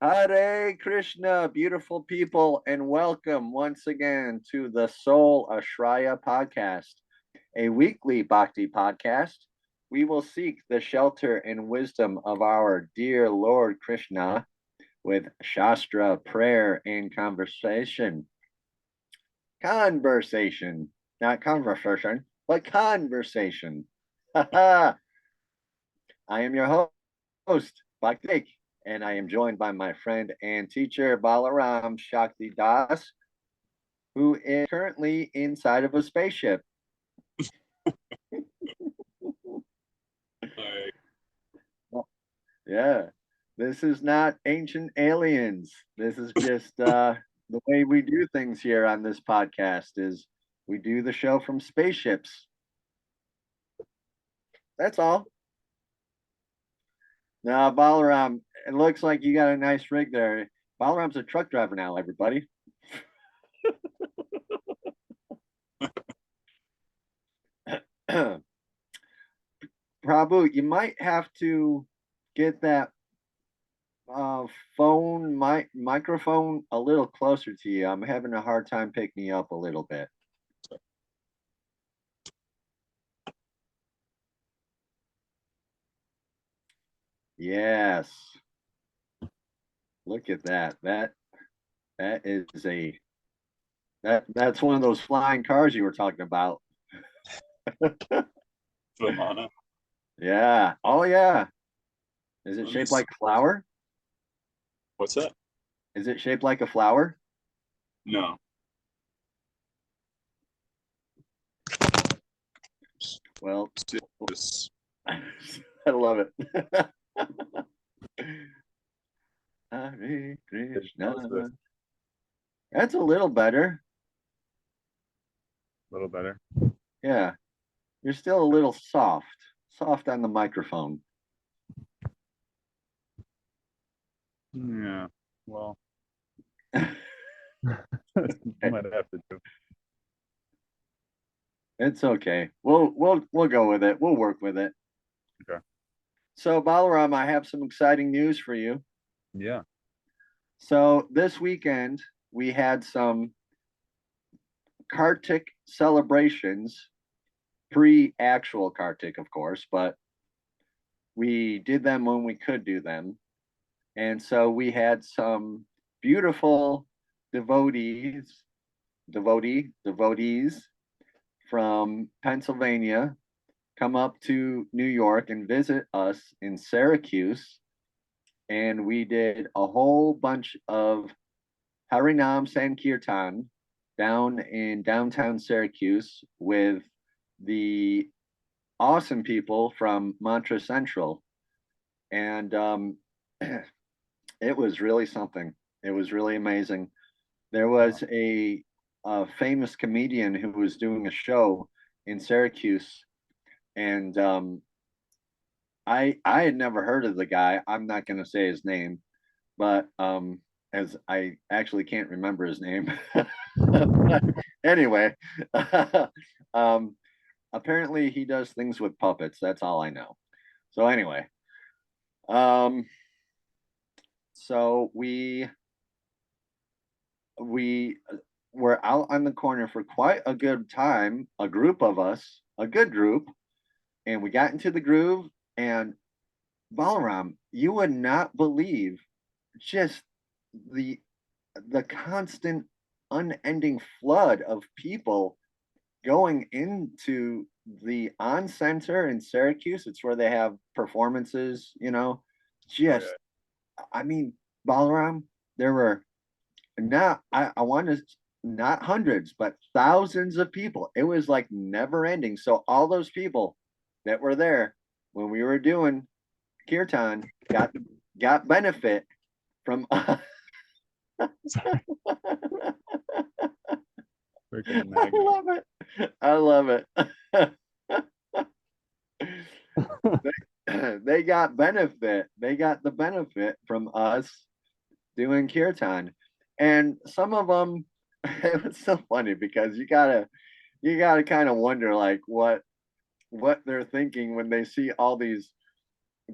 Hare Krishna, beautiful people, and welcome once again to the Soul Ashraya podcast, a weekly bhakti podcast. We will seek the shelter and wisdom of our dear Lord Krishna with Shastra, prayer, and conversation. Conversation, not conversation, but conversation. I am your host, Bhakti, and I am joined by my friend and teacher, Balaram Shakti Das, who is currently inside of a spaceship. Yeah, this is not ancient aliens. This is just the way we do things here on this podcast is we do the show from spaceships. That's all. Now, Balaram, it looks like you got a nice rig there. Balaram's a truck driver now, everybody. Prabhu, you might have to get that phone microphone a little closer to you. I'm having a hard time picking you up a little bit. Yes. Look at that. That is that's one of those flying cars you were talking about. Vimana. Yeah. Oh yeah. Is it shaped like a flower? What's that? Is it shaped like a flower? No. Well, Just I love it. Hare Krishna. That's a little better. a little better. Yeah. You're still a little soft on the microphone. Yeah. Well, might have to do. It's okay. We'll go with it. We'll work with it. Okay. So Balaram, I have some exciting news for you. Yeah. So this weekend we had some Kartik celebrations, pre-actual Kartik, of course, but we did them when we could do them. And so we had some beautiful devotees from Pennsylvania come up to New York and visit us in Syracuse. And we did a whole bunch of Harinam Sankirtan down in downtown Syracuse with the awesome people from Mantra Central. And it was really something. It was really amazing. There was a famous comedian who was doing a show in Syracuse, and I had never heard of the guy. I'm not going to say his name, but as I actually can't remember his name. Anyway, apparently he does things with puppets. That's all I know. So anyway, um, so we were out on the corner for quite a good time, a group of us, a good group, and we got into the groove. And Balaram, you would not believe just the the constant unending flood of people going into the on center in Syracuse. It's where they have performances, just I mean, Balaram, there were not I want to not hundreds, but thousands of people. It was like never ending. So all those people that were there when we were doing kirtan got benefit from I love it. I love it. They got benefit. They got the benefit from us doing kirtan. And some of them, it was so funny because you gotta kind of wonder like what they're thinking when they see all these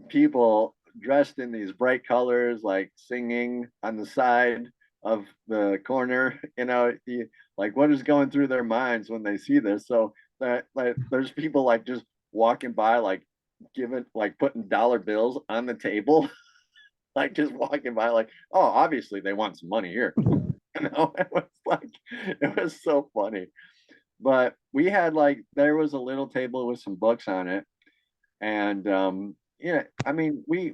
people dressed in these bright colors, like singing on the side of the corner. Like what is going through their minds when they see this? So that like there's people like just walking by, like giving like putting dollar bills on the table, like just walking by, like, oh, obviously they want some money here. It was like it was so funny. But we had like there was a little table with some books on it, and yeah, I mean we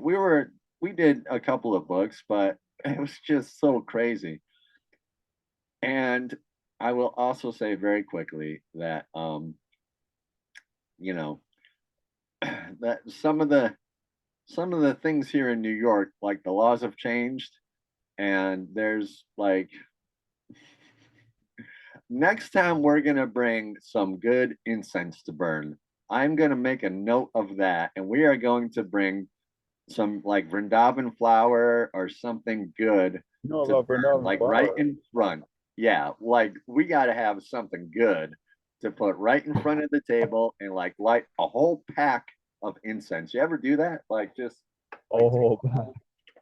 did a couple of books, but it was just so crazy. And I will also say very quickly that you know that some of the things here in New York, like the laws have changed, and there's like next time we're gonna bring some good incense to burn. I'm gonna make a note of that, and we are going to bring some like Vrindavan flower or something good You know to about burn, Vrindavan like right flower? in front. Yeah, like we gotta have something good to put right in front of the table and like light a whole pack of incense. You ever do that? Like just like Oh,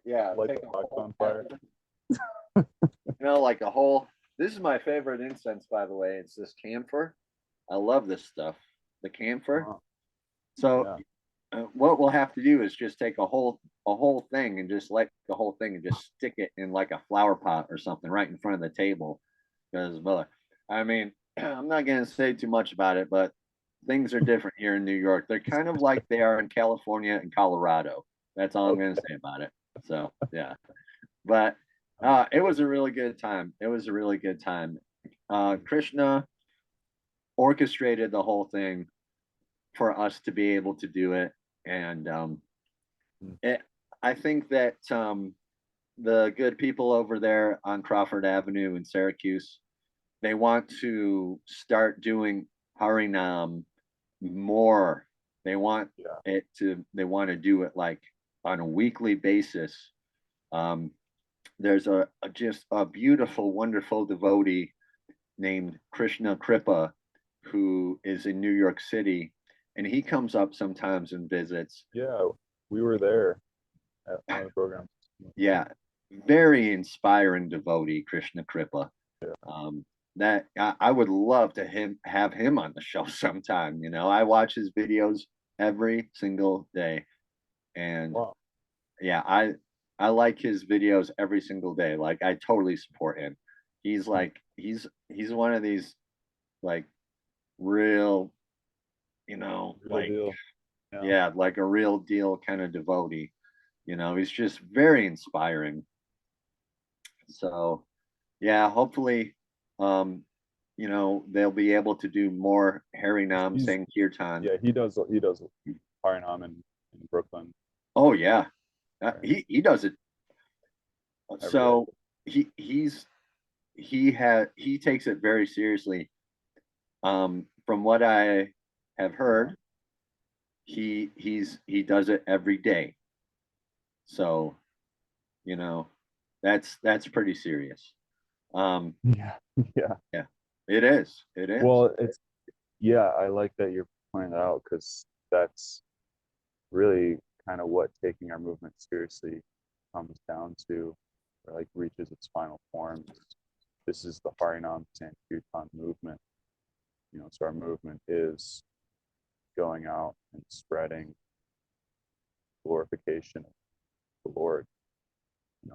yeah, light take the a box whole on pack fire. like a whole. This is my favorite incense, by the way. It's this camphor. I love this stuff, the camphor. Uh, So yeah. what we'll have to do is just take a whole thing and just light the whole thing and just stick it in like a flower pot or something right in front of the table. Because, well, I mean, I'm not going to say too much about it, but things are different here in New York. They're kind of like they are in California and Colorado. That's all I'm going to say about it. So yeah, but it was a really good time. It was a really good time. Krishna orchestrated the whole thing for us to be able to do it, and Mm. it, I think that the good people over there on Crawford Avenue in Syracuse, they want to start doing Harinam more. They want Yeah. they want to do it like on a weekly basis. Um, there's just a beautiful, wonderful devotee named Krishna Kripa who is in New York City, and he comes up sometimes and visits. Yeah. We were there at one of the programs. Yeah, very inspiring devotee, Krishna Kripa. Yeah. That I would love to have him on the show sometime. I watch his videos every single day, and Wow. yeah, I like his videos every single day. Like I totally support him. He's Mm. like he's one of these like real, Real like deal. Yeah. yeah, like a real deal kind of devotee. He's just very inspiring. So yeah, hopefully, um, they'll be able to do more Harinam He's Sankirtan. yeah, he does Harinam in Brooklyn Oh yeah, right, he does it. every day. So he takes it very seriously. From what I have Uh-huh. heard, he does it every day. So you know, that's pretty serious. Um, Yeah. Yeah. yeah, it is. It is. Well, it's yeah, I like that you're pointing that out because that's really kind of what taking our movement seriously comes down to, or like reaches its final form. This is the Harinam Sankirtan movement. So our movement is going out and spreading glorification of the Lord,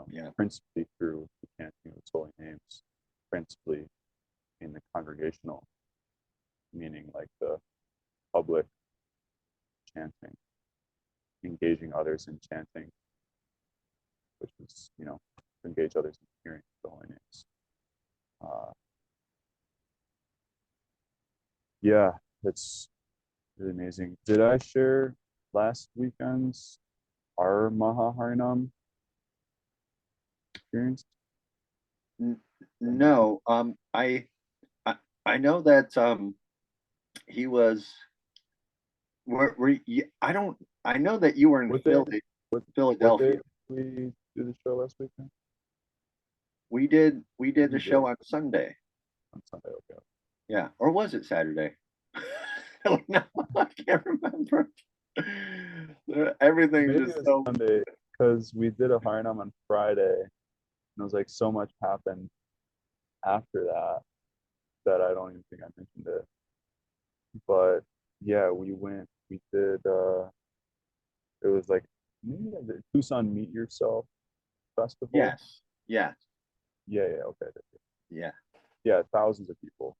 Yeah. principally through the chanting of His holy names, principally in the congregational, meaning like the public chanting, engaging others in chanting, which is, to engage others in hearing the holy names. Uh, yeah, it's really amazing. Did I share last weekend's our Maha Harinam experience? No, I I know that he was were you, I don't I know that you were in What day? What day Philadelphia. did we do the show last weekend? We did the You show did on Sunday. on Sunday. Okay. Yeah, or was it Saturday? I don't know. I can't remember. Everything's Maybe it just was so Sunday because we did a Harinam on Friday, and it was like so much happened after that that I don't even think I mentioned it. But yeah, we did it was like maybe like the Tucson Meet Yourself Festival. yes, yes, Yeah, okay. yeah, Yeah, thousands of people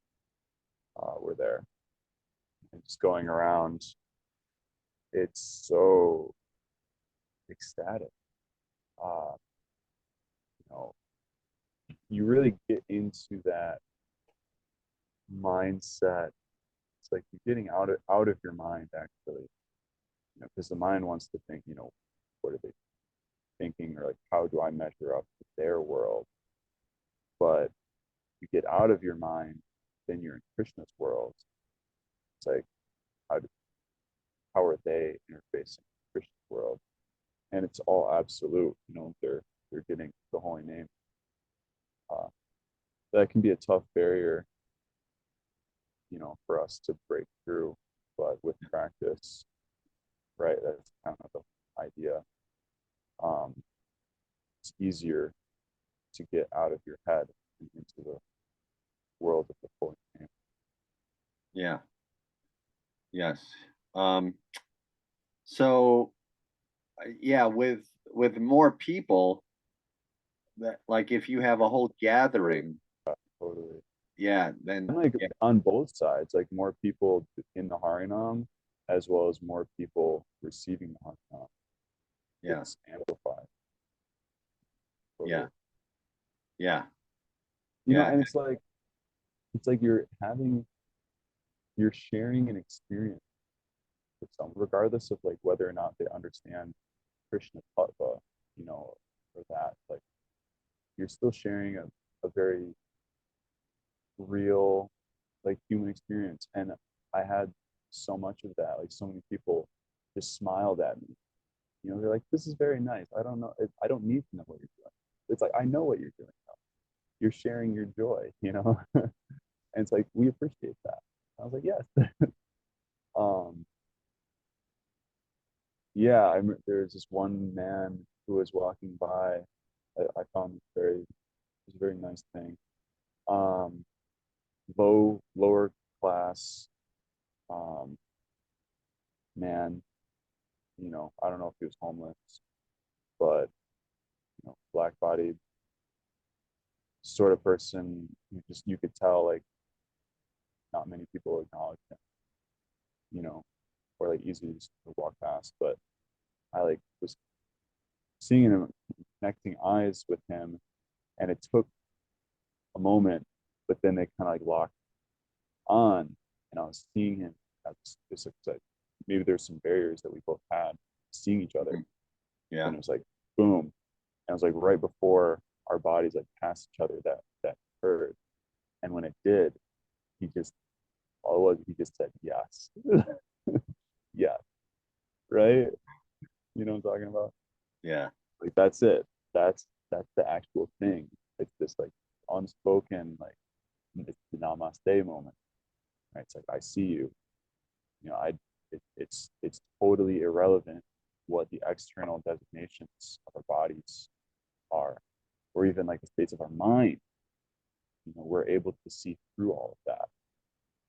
were there and just going around. It's so ecstatic. Uh, you know, you really get into that mindset. It's like you're getting out of your mind actually, because the mind wants to think, what are they thinking, or like how do I measure up to their world? But you get out of your mind, then you're in Krishna's world. It's like how do, how are they interfacing with Krishna's world? And it's all absolute. They're getting the holy name. Uh, that can be a tough barrier, for us to break through, but with practice, right? That's kind of the idea. Um, it's easier to get out of your head and into the world of the holy name. yeah, yes. Um, so yeah, with more people, that like if you have a whole gathering, Totally. yeah, then And like yeah, on both sides, like more people in the Harinam as well as more people receiving the Harinam. yeah, It's amplified. yeah, Totally. yeah, yeah, And it's like you're sharing an experience with someone, regardless of like whether or not they understand Krishna Tattva, or that. Like you're still sharing a very real, like human experience. And I had so much of that. Like so many people just smiled at me. They're like, "This is very nice. I don't know. I don't need to know what you're doing." It's like I know what you're doing now. You're sharing your joy. And it's like we appreciate that. I was like, yes. um, yeah. There's this one man who was walking by. I found it was a very nice thing. Um, lower class um, man. I don't know if he was homeless, but black bodied sort of person. You could tell like not many people acknowledge him, or like easy to walk past. But I like was seeing him, connecting eyes with him, and it took a moment, but then they kind of like locked on, and I was seeing him. Just like maybe there's some barriers that we both had seeing each other, yeah, and it was like boom, and it was like right before our bodies like passed each other that occurred, and when it did, he just all it was he just said yes, yeah, right. You know what I'm talking about? yeah, Like that's it. That's the actual thing. It's this like unspoken like it's the namaste moment. Right? It's like I see you. I it's totally irrelevant what the external designations of our bodies are, or even like the states of our mind. We're able to see through all of that,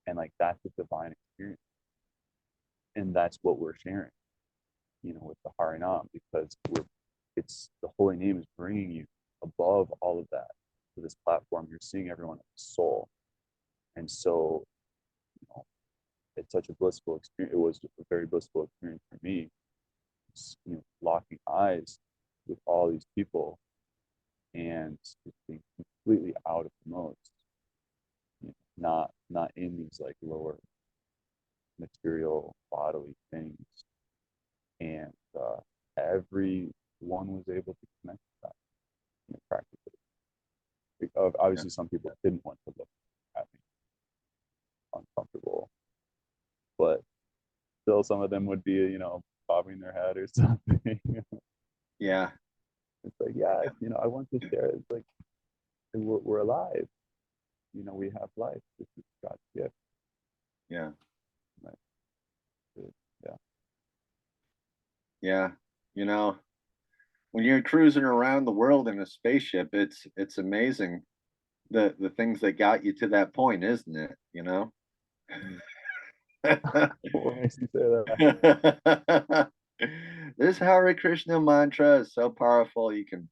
and like that's a divine experience, and that's what we're sharing. With the Harinam, because it's the holy name is bringing you above all of that to this platform. You're seeing everyone as a soul, and so you know, it's such a blissful experience. It was a very blissful experience for me, locking eyes with all these people and just being completely out of the modes, not in these like lower material bodily things, and everyone was able to connect with that, practically. yeah, Obviously, some people didn't want to look at me uncomfortable, but still, some of them would be, bobbing their head or something. yeah, It's like, yeah, I want to share. It's like we're alive. We have life. This is God's gift. yeah. Right? Yeah. Yeah. You know, when you're cruising around the world in a spaceship, it's amazing the things that got you to that point, isn't it? You know? Mm. What makes you say that? This Hare Krishna mantra is so powerful you can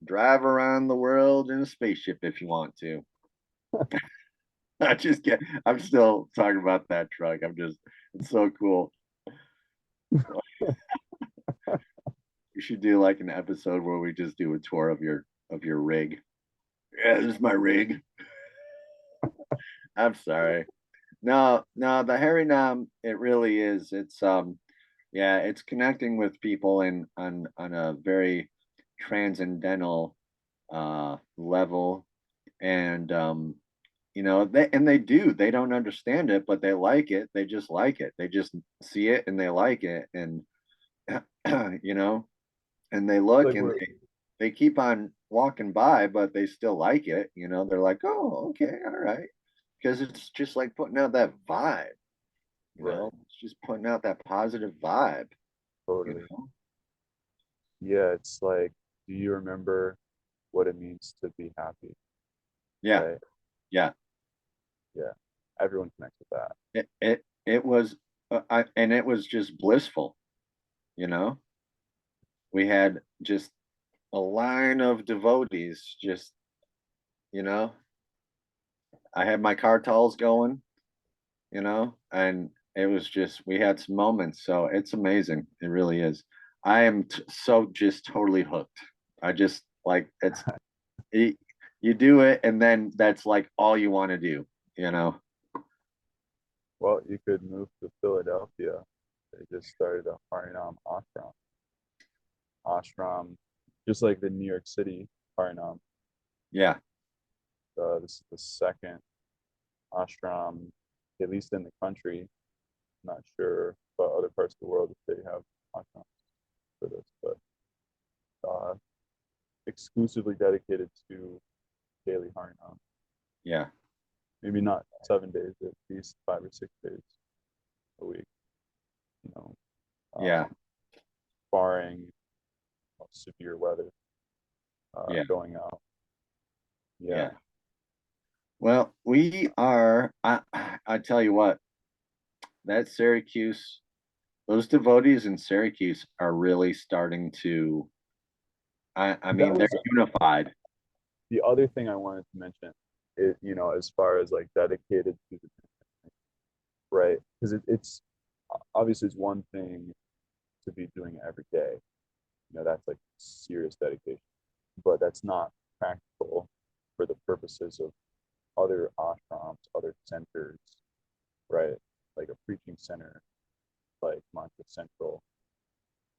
drive around the world in a spaceship if you want to. I just get I'm still talking about that truck. It's so cool. We should do like an episode where we just do a tour of your rig. Yeah, this is my rig. I'm sorry. No, the Harinam, it really is. Yeah, it's connecting with people in on a very transcendental level. And you know, they don't understand it, but they like it. They just like it. They just see it and they like it. And you know, and they look Like and we're they keep on walking by, but they still like it. You know, they're like, oh, okay, all right. Because it's just like putting out that vibe, you right, know, it's just putting out that positive vibe, you totally. know. Yeah, it's like, do you remember what it means to be happy? Yeah, Right? yeah. Yeah. Everyone connects with that. It was, and it was just blissful, you know. We had just a line of devotees, just you know. I had my cartels going, you know, and it was just we had some moments. So it's amazing. It really is. I am so just totally hooked. I just like it, you do it, and then that's like all you want to do, you know. Well, you could move to Philadelphia. They just started a Harinam ashram, just like the New York City Harinam. Yeah, This is the second ashram, at least in the country. I'm not sure about other parts of the world if they have ashrams for this, but uh, exclusively dedicated to daily Harinam. yeah, Maybe not 7 days, at least 5 or 6 days a week. You know, yeah, barring severe weather, yeah, going out. Yeah, yeah. Well, we are. I tell you what, that Syracuse, those devotees in Syracuse are really starting to. I that mean, they're was unified. the other thing I wanted to mention. It, as far as like dedicated to the right, because it's obviously it's one thing to be doing it every day. That's like serious dedication, but that's not practical for the purposes of other ashrams, other centers, right? Like a preaching center, like Mantra Central.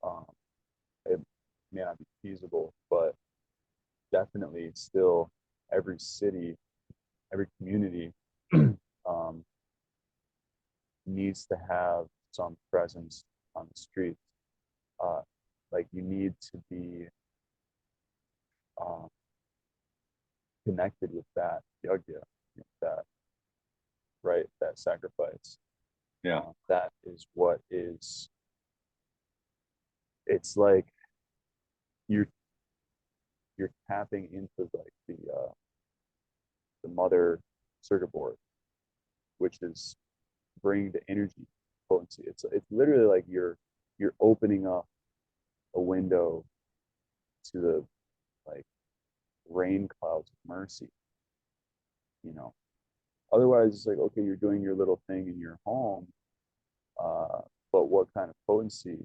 Um, it may not be feasible, but definitely still every city, every community um, needs to have some presence on the streets. Uh, like you need to be um, connected with that yajna, that right, that sacrifice. Yeah, That is what is. It's like you're you're tapping into like the mother circuit board, which is bringing the energy potency. It's literally like you're opening up a window to the like rain clouds of mercy. You know, otherwise it's like okay, you're doing your little thing in your home, uh, but what kind of potency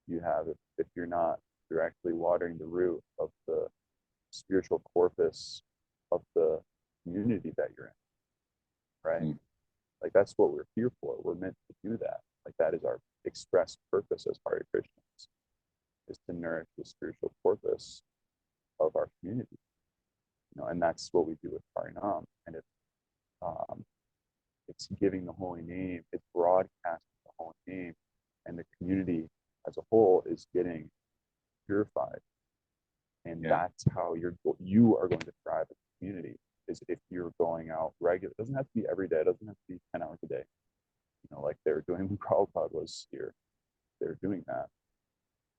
you have if you're not directly watering the root of the spiritual corpus of the community that you're in, right? mm, Like that's what we're here for. We're meant to do that. Like that is our express purpose as Hare Krishnas, is to nourish the spiritual corpus of our community. And that's what we do with Harinam. And um, it's giving the holy name, it's broadcasting the holy name, and the community as a whole is getting purified. And yeah, that's how you are going to thrive as a community, is if you're going out regular. It doesn't have to be every day. It doesn't have to be 10 hours a day. Like they were doing when Prabhupada was here. They're doing that.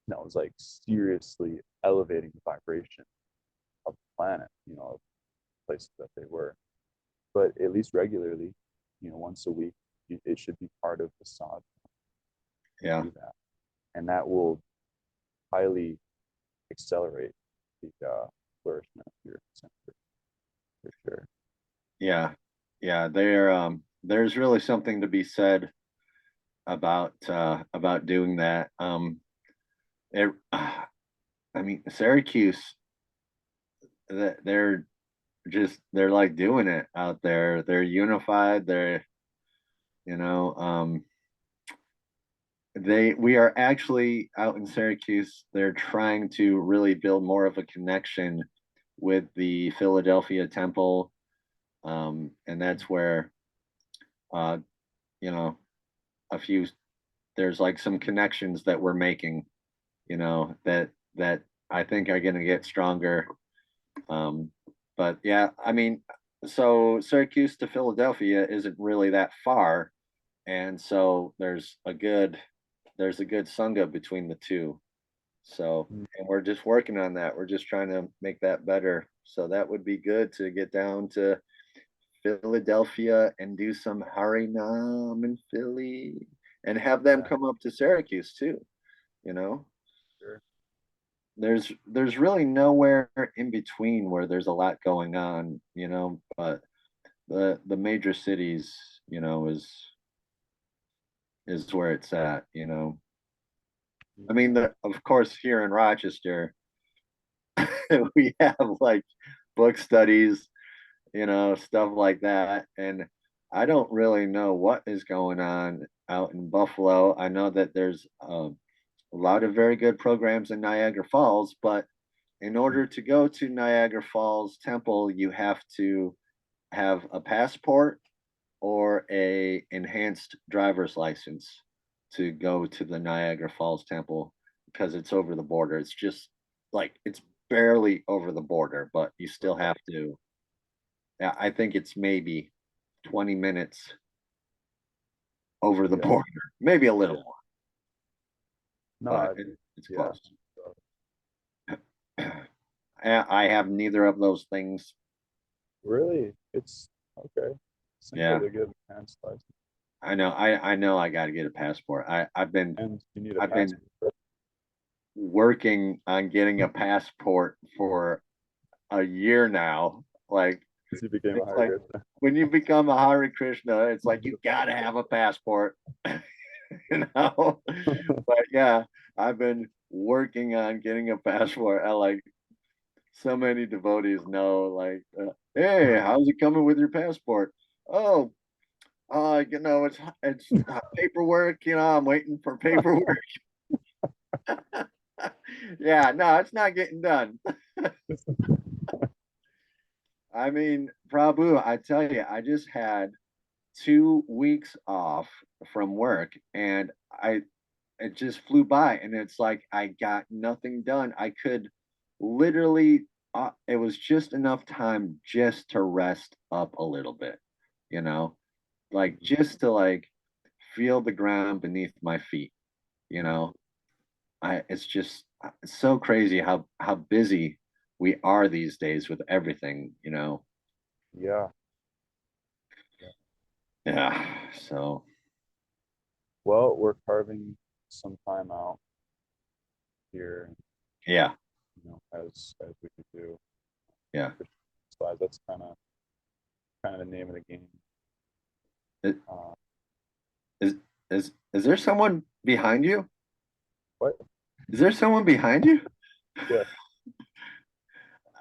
that was like seriously elevating the vibration of the planet, of places that they were. But at least regularly, once a week, it should be part of the sadhana to Yeah. do that. And that will highly accelerate the flourishment of your center, for sure. Yeah. Yeah. There's really something to be said about doing that. It, I mean, Syracuse, they're they're like doing it out there. They're unified. They're, you know, we are actually out in Syracuse. They're trying to really build more of a connection with the Philadelphia temple. And that's where, uh, you know, a few, there's like some connections that we're making, that I think are going to get stronger. But yeah, I mean, so Syracuse to Philadelphia isn't really that far, and so there's a good sangha between the two. So, and we're just working on that. We're just trying to make that better. So that would be good to get down to Philadelphia and do some Harinam in Philly and have them come up to Syracuse too, you know? Sure. There's really nowhere in between where there's a lot going on, but the major cities, is where it's at. I mean, of course, here in Rochester, we have like book studies, stuff like that. And I don't really know what is going on out in Buffalo. I know that there's a lot of very good programs in Niagara Falls, but in order to go to Niagara Falls Temple, you have to have a passport or a enhanced driver's license to go to the Niagara Falls Temple because it's over the border. It's just like it's barely over the border, but you still have to. Yeah, I think it's maybe 20 minutes over the border, maybe a little more, No, but it's close. I have neither of those things. Really? It's okay. Yeah. They give a license. I know. I know. I got to get a passport. I've been. And you need a I've passport. been working on getting a passport for a year now. Like, You became a it's Hare like Krishna. when you become a Hare Krishna, it's like you gotta have a passport, But yeah, I've been working on getting a passport. Like so many devotees know, like, hey, how's it coming with your passport? Oh, it's paperwork. I'm waiting for paperwork. Yeah, no, it's not getting done. I mean, Prabhu, I tell you, I just had 2 weeks off from work, and it just flew by, and it's like I got nothing done. I could literally, it was just enough time just to rest up a little bit, you know, like just to like feel the ground beneath my feet, you know. It's just it's so crazy how busy we are these days with everything. Yeah. Yeah. So Well, we're carving some time out here, yeah. as we could do. Yeah. Slides. That's kind of the name of the game. It, is is there someone behind you? What? Is there someone behind you? Yeah.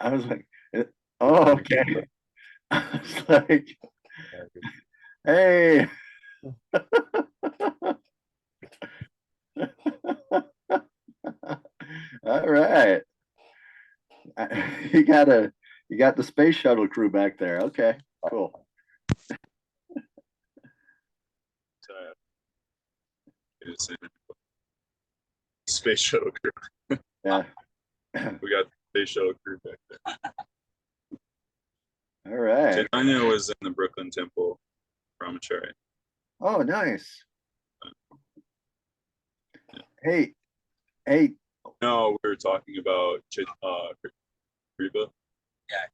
I was like, oh, okay. I was like, hey. All right. You got the space shuttle crew back there. Okay, cool. Space shuttle crew. Yeah. We got the space shuttle crew back there. All right. Chaitanya was in the Brooklyn Temple, Brahmachari. Oh, nice. Hey, No, we were talking about Kripa. Yeah.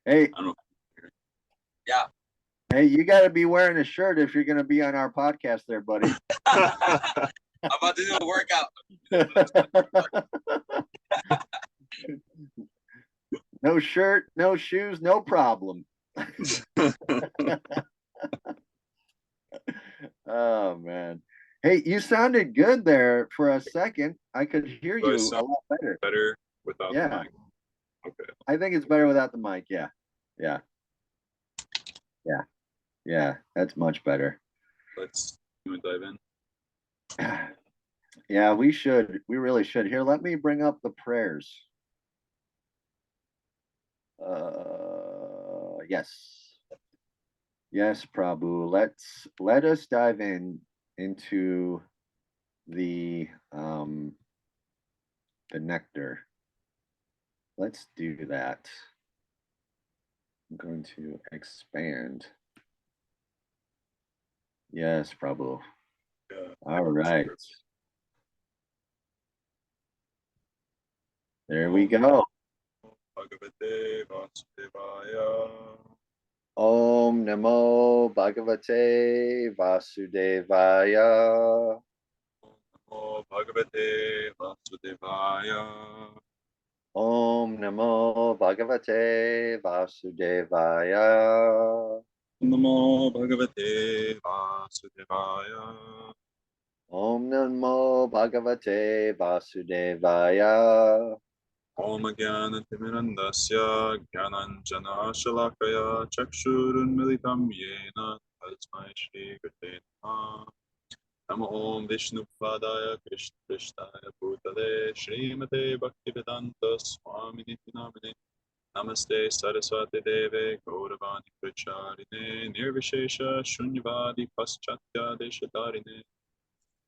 Hey, I don't know. Yeah. hey, you got to be wearing a shirt if you're going to be on our podcast there, buddy. I'm about to do a workout. No shirt, no shoes, no problem. Oh, man. Hey, you sounded good there for a second. I could hear Do I you a sound lot better. better without the Yeah. mic? Okay. I think it's better without the mic. Yeah. Yeah. Yeah. Yeah. That's much better. Let's dive in. Yeah, we should. We really should. Here, let me bring up the prayers. Yes. Yes, Prabhu. Let us dive into the nectar. Let's do that. I'm going to expand. Yes, Prabhu. Yeah. All right. There we go. Bhagavate Vasudevaya. Om Namo Bhagavate Vasudevaya. Namo Bhagavate Vasudevaya. Om Namo Bhagavate Vasudevaya. Namo Bhagavate Vasudevaya. Om Namo Bhagavate Vasudevaya. Om Jnana Timirandasya Jnananjana Shalakaya Chakshurunmilitam Yena Tasmai Shri Gurave Namaha. Namo Om Vishnu Padaya Krishna Krishnaya Bhutale Srimate Bhaktivedanta Swamini Namine. Namaste Saraswati Deve Gauravani Pracharine Nirvishesha Shunyavadi Paschatya Deshatarine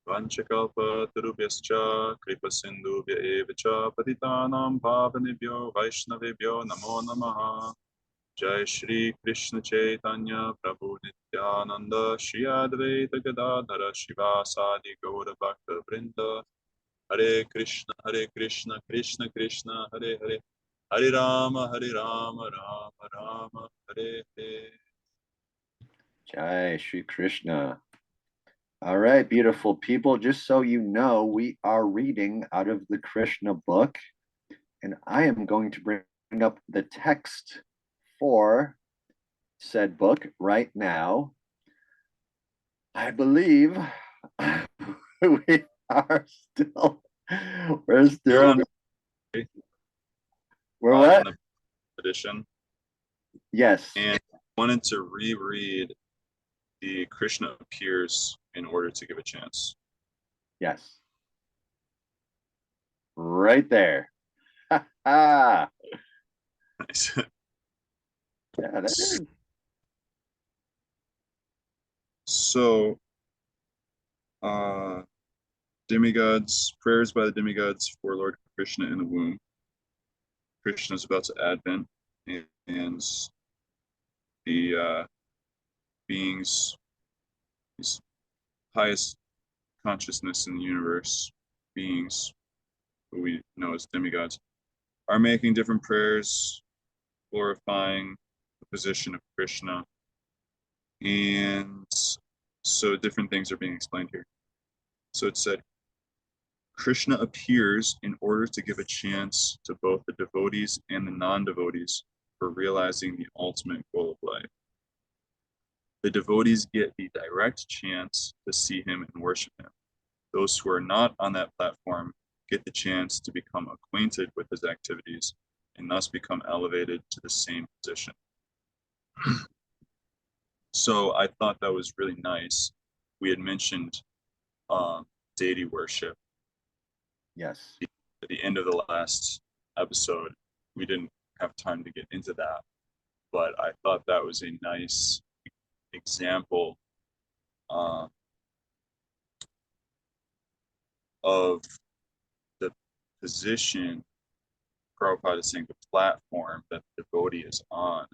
Vanchakalpa Tarubhyascha Kripa Sindhubhya Evacha Patitanam Pavanebhyo Vaishnavebhyo Namo Namaha. Jai Shri Krishna Caitanya Prabhu Nityananda Shri Advaita Gadadhara Shivasadi Gaura Bhakta Vrinda. Hare Krishna Krishna Krishna Hare Hare Hare Rama Rama Rama Hare Hare. Jai Shri Krishna. All right, beautiful people. Just so you know, we are reading out of the Krishna book, and I am going to bring up the text for said book right now. I believe we are still, we're still, we're what? In the edition. Yes. And I wanted to reread the Krishna appears in order to give a chance. Yes. Right there. Ah. Nice. Yeah, that is. So, demigods, prayers by the demigods for Lord Krishna in the womb. Krishna is about to advent, and the beings, these highest consciousness in the universe, beings who we know as demigods, are making different prayers, glorifying the position of Krishna. And so different things are being explained here. So it said, Krishna appears in order to give a chance to both the devotees and the non-devotees for realizing the ultimate goal of life. The devotees get the direct chance to see him and worship him. Those who are not on that platform get the chance to become acquainted with his activities and thus become elevated to the same position. So I thought that was really nice. We had mentioned deity worship. Yes. At the end of the last episode, we didn't have time to get into that, but I thought that was a nice example of the position, Prabhupada is saying, the platform that the devotee is on,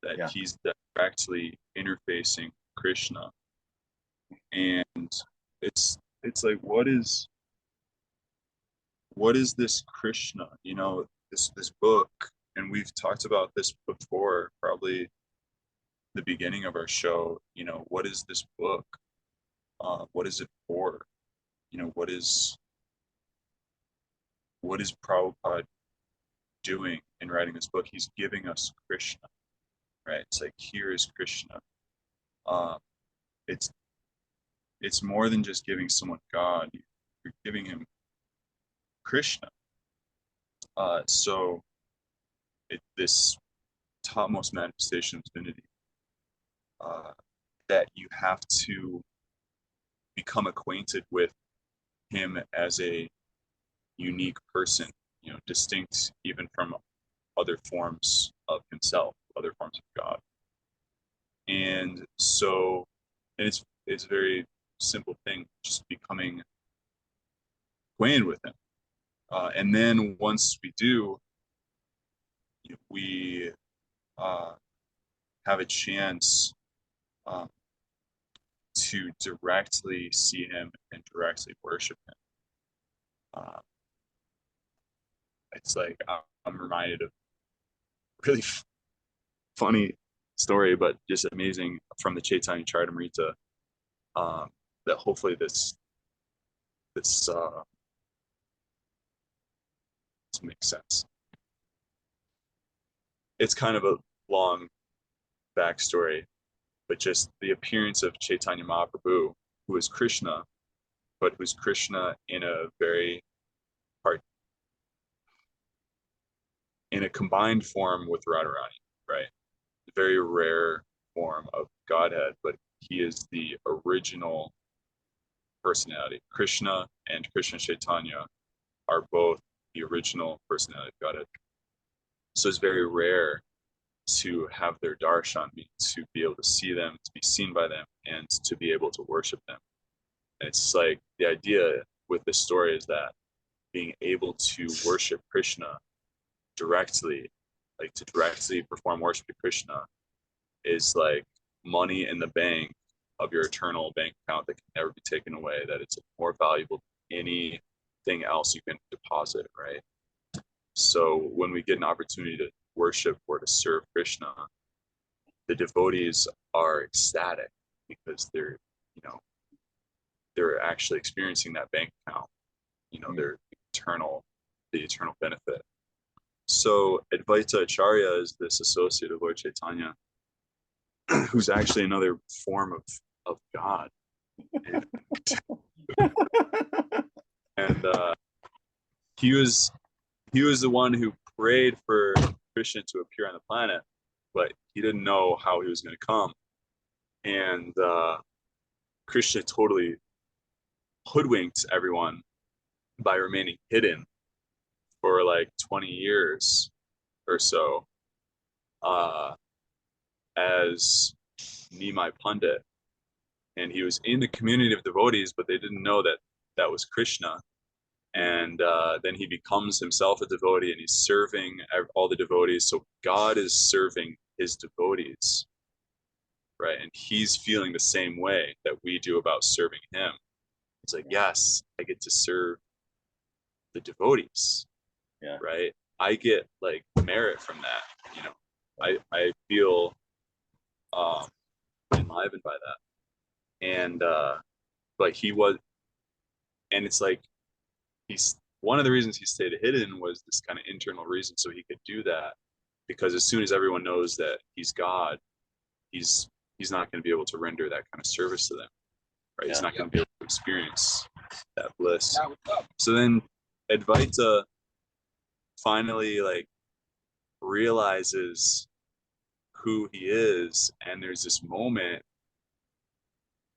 that he's directly interfacing Krishna. And it's it's like, what is this Krishna? You know, this book, and we've talked about this before, probably the beginning of our show. You know, what is this book? What is it for? You know, what is Prabhupada doing in writing this book? He's giving us Krishna, right? It's like, here is Krishna. It's more than just giving someone God. You're giving him Krishna. So this topmost manifestation of divinity, that you have to become acquainted with him as a unique person, you know, distinct even from other forms of himself, other forms of God. And so, and it's a very simple thing, just becoming acquainted with him. And then once we do, we have a chance to directly see him and directly worship him. It's like, I'm reminded of a really funny story, but just amazing, from the Chaitanya Charitamrita, that hopefully this makes sense. It's kind of a long backstory, but just the appearance of Chaitanya Mahaprabhu, who is Krishna, but who's Krishna in a very in a combined form with Radharani, right? A very rare form of Godhead, but he is the original personality. Krishna and Krishna Chaitanya are both the original personality of Godhead. So it's very rare to have their darshan, to be able to see them, to be seen by them, and to be able to worship them. And it's like, the idea with this story is that being able to worship Krishna directly, like to directly perform worship to Krishna, is like money in the bank of your eternal bank account that can never be taken away, that it's more valuable than anything else you can deposit, right? So when we get an opportunity to worship or to serve Krishna, the devotees are ecstatic because they're, you know, they're actually experiencing that bank account, you know, their the eternal benefit. So Advaita Acharya is this associate of Lord Chaitanya, who's actually another form of God. And he was the one who prayed for Krishna to appear on the planet, but he didn't know how he was going to come. And Krishna totally hoodwinked everyone by remaining hidden for like 20 years or so, as Nimai Pandit. And he was in the community of devotees, but they didn't know that that was Krishna. And then he becomes himself a devotee, and he's serving all the devotees. So God is serving his devotees, right? And he's feeling the same way that we do about serving him. It's like, yes, I get to serve the devotees, right? I get like merit from that, you know. I feel enlivened by that. And but he was, and it's like, he's one of the reasons he stayed hidden was this kind of internal reason, so he could do that, because as soon as everyone knows that he's God, he's not going to be able to render that kind of service to them, right? He's not going to be able to experience that bliss. So then Advaita finally like realizes who he is, and there's this moment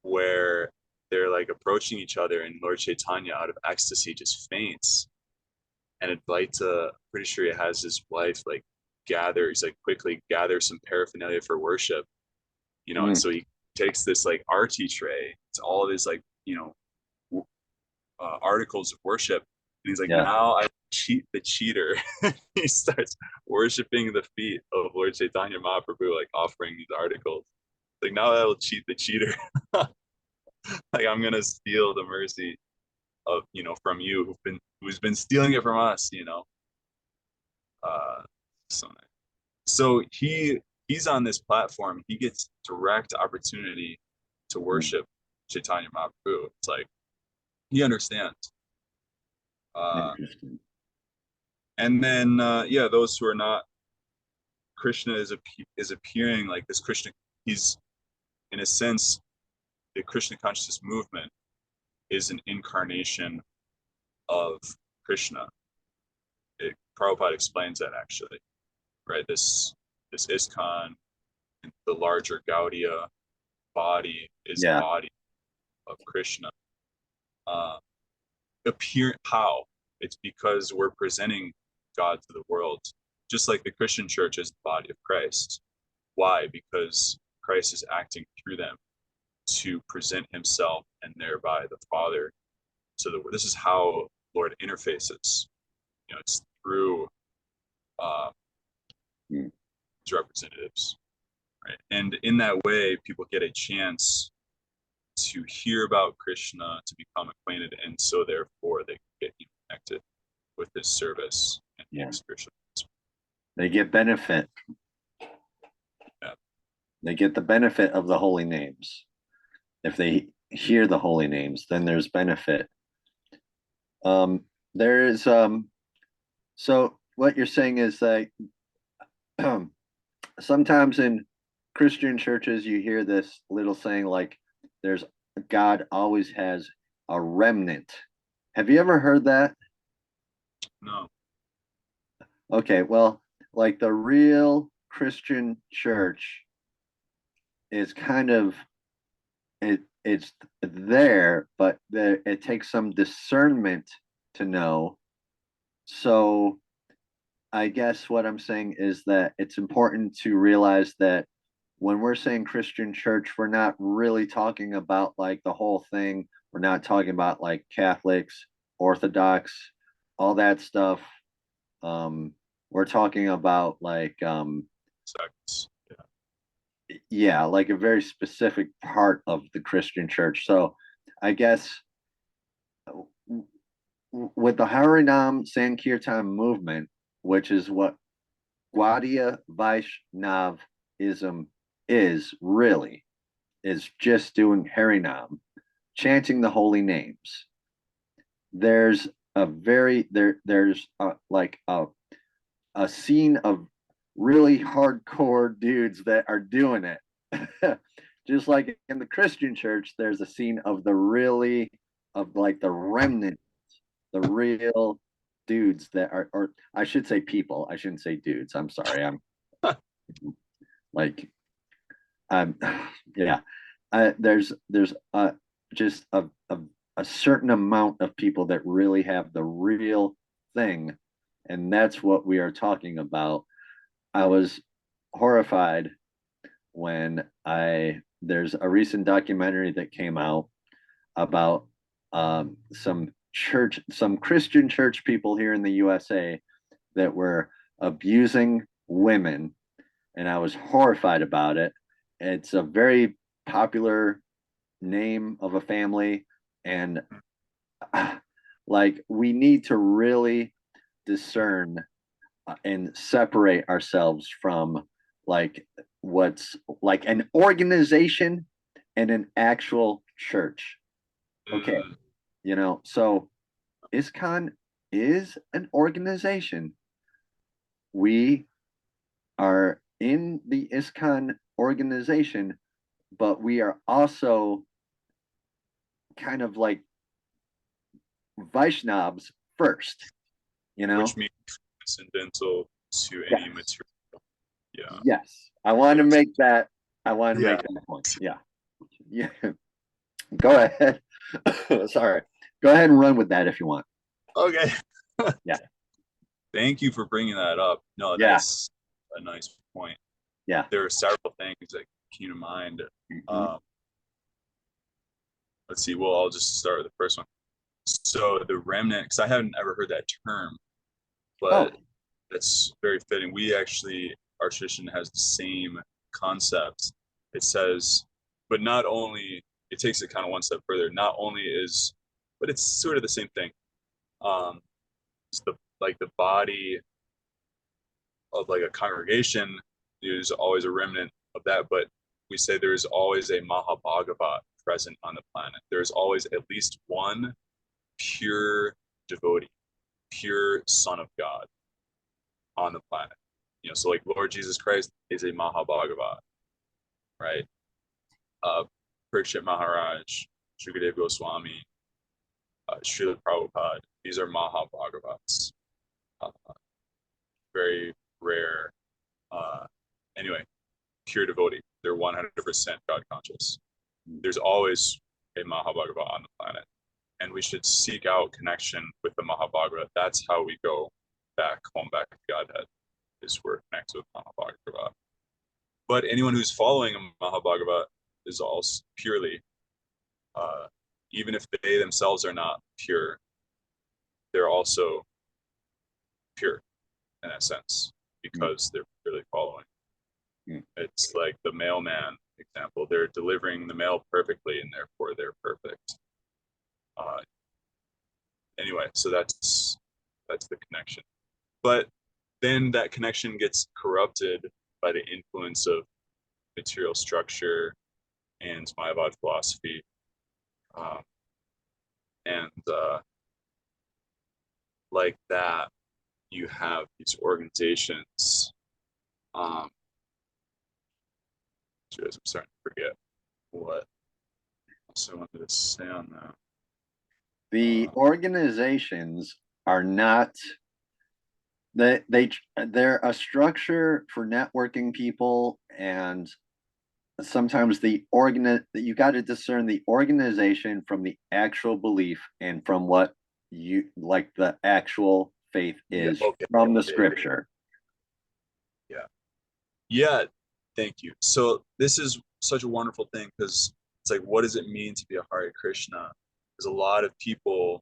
where they're like approaching each other, and Lord Chaitanya, out of ecstasy, just faints. And Advaita, pretty sure he has his wife like quickly gather some paraphernalia for worship, you know. And so he takes this like arti tray, it's all of his like, you know, articles of worship, and he's like, now I cheat the cheater. He starts worshiping the feet of Lord Chaitanya Mahaprabhu, like offering these articles. Like, now I will cheat the cheater. Like I'm gonna steal the mercy of, from you who's been stealing it from us, Uh, so nice. So he's on this platform. He gets direct opportunity to worship Chaitanya Mahaprabhu. It's like he understands. Interesting. And then those who are not, Krishna is appearing like this Krishna. He's, in a sense, the Krishna consciousness movement is an incarnation of Krishna. Prabhupada explains that actually, right? This ISKCON, the larger Gaudiya body is Yeah. body of Krishna. How? It's because we're presenting God to the world, just like the Christian church is the body of Christ. Why? Because Christ is acting through them to present himself and thereby the Father. So this is how Lord interfaces. It's through his representatives, right? And in that way, people get a chance to hear about Krishna, to become acquainted, and so therefore they get connected with his service and spiritual. They get benefit. Yeah. They get the benefit of the holy names. If they hear the holy names, then there's benefit. There is so what you're saying is that sometimes in Christian churches you hear this little saying like there's God always has a remnant. Have you ever heard that? No. Okay, well, like the real Christian church is kind of it's there, but it takes some discernment to know. So I guess what I'm saying is that it's important to realize that when we're saying Christian church, we're not really talking about like the whole thing. We're not talking about like Catholics, Orthodox, all that stuff. We're talking about like Sects. yeah, like a very specific part of the Christian church. So I guess with the Harinam Sankirtan movement, which is what Gaudiya Vaishnavism is really, is just doing Harinam, chanting the holy names. There's like a scene of really hardcore dudes that are doing it. Just like in the Christian church, there's a scene of the remnant, the real dudes that are, or I should say people. I shouldn't say dudes. I'm sorry. I'm like, yeah. There's just a certain amount of people that really have the real thing, and that's what we are talking about. I was horrified when there's a recent documentary that came out about some Christian church people here in the USA that were abusing women, and I was horrified about it. It's a very popular name of a family, and like we need to really discern and separate ourselves from like what's like an organization and an actual church. Okay. So ISKCON is an organization. We are in the ISKCON organization, but we are also kind of like Vaishnavs first, Which means transcendental to any material. Yeah. Yes. I want to make that point. Yeah. Go ahead. Sorry. Go ahead and run with that if you want. Okay. Yeah. Thank you for bringing that up. No, that's a nice point. Yeah. There are several things that came to mind. Let's see. Well, I'll just start with the first one. So the remnant, because I haven't ever heard that term, but that's very fitting. Our tradition has the same concept. It says, but not only it takes it kind of one step further. Not only is, but it's sort of the same thing. It's the body of like a congregation. There's always a remnant of that, but we say there's always a Mahabhagavat present on the planet. There's always at least one pure devotee, pure son of God on the planet. So like Lord Jesus Christ is a Mahabhagavat, right? Parikshit Maharaj, Shukadev Goswami, Srila Prabhupada, these are Mahabhagavats. Very rare. Anyway, pure devotee. They're 100% God conscious. There's always a Mahabhagavat on the planet. And we should seek out connection with the Mahabhagavat. That's how we go back home, back to Godhead, is we're connected with Mahabhagavat. But anyone who's following a Mahabhagavat is also purely, even if they themselves are not pure, they're also pure in a sense, because they're really following. It's like the mailman example. They're delivering the mail perfectly, and therefore they're perfect. Anyway, so that's the connection. But then that connection gets corrupted by the influence of material structure and Mayavad philosophy. Like that, you have these organizations. I'm starting to forget what else I wanted to say on that. The organizations are not, they're a structure for networking people, and sometimes you got to discern the organization from the actual belief and from what you like the actual faith is from the scripture. Yeah, thank you. So this is such a wonderful thing, because it's like, what does it mean to be a Hare Krishna? Because a lot of people,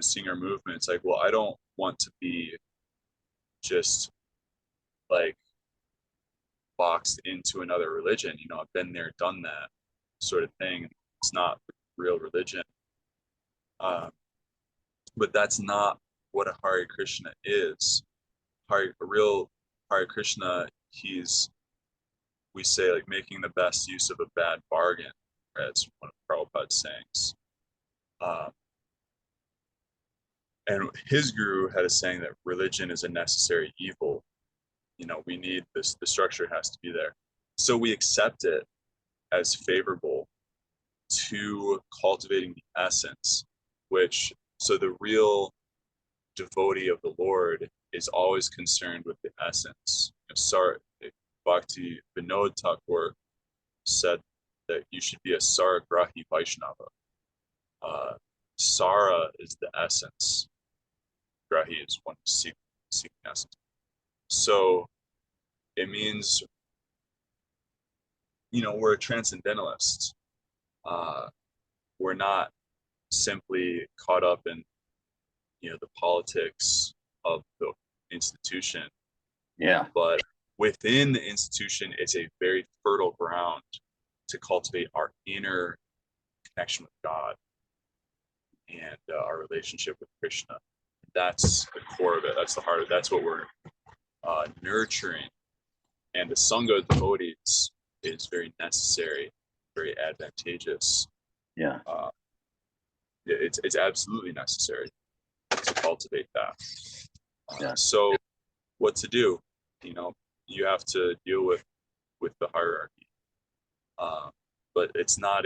seeing our movement, it's like, well, I don't want to be just like boxed into another religion. I've been there, done that sort of thing. It's not real religion. But that's not what a Hare Krishna is. A real Hare Krishna, we say, like, making the best use of a bad bargain. Right? That's one of Prabhupada's sayings. And his guru had a saying that religion is a necessary evil. We need this, the structure has to be there. So we accept it as favorable to cultivating the essence, so the real devotee of the Lord is always concerned with the essence. Bhakti Vinod Thakur said that you should be a Saragrahi Vaishnava. Sara is the essence. Grahi is one seeking essence. So it means, we're a transcendentalist. We're not simply caught up in, the politics of the institution. Yeah. But within the institution, it's a very fertile ground to cultivate our inner connection with God and our relationship with Krishna. That's the core of it. That's the heart of it. That's what we're nurturing. And the Sangha of devotees is very necessary, very advantageous. Yeah. It's absolutely necessary to cultivate that. Yeah. So what to do? You have to deal with the hierarchy. But it's not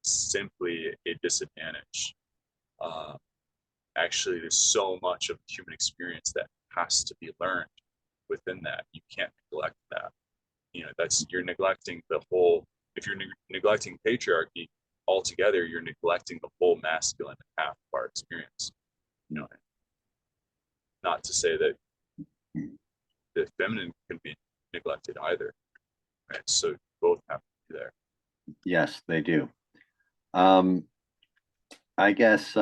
simply a disadvantage. Actually, there's so much of human experience that has to be learned within that. You can't neglect that. You're neglecting the whole. If you're neglecting patriarchy altogether, you're neglecting the whole masculine half of our experience. Not to say that the feminine can be neglected either. Right? So both have to be there. Yes, they do. I guess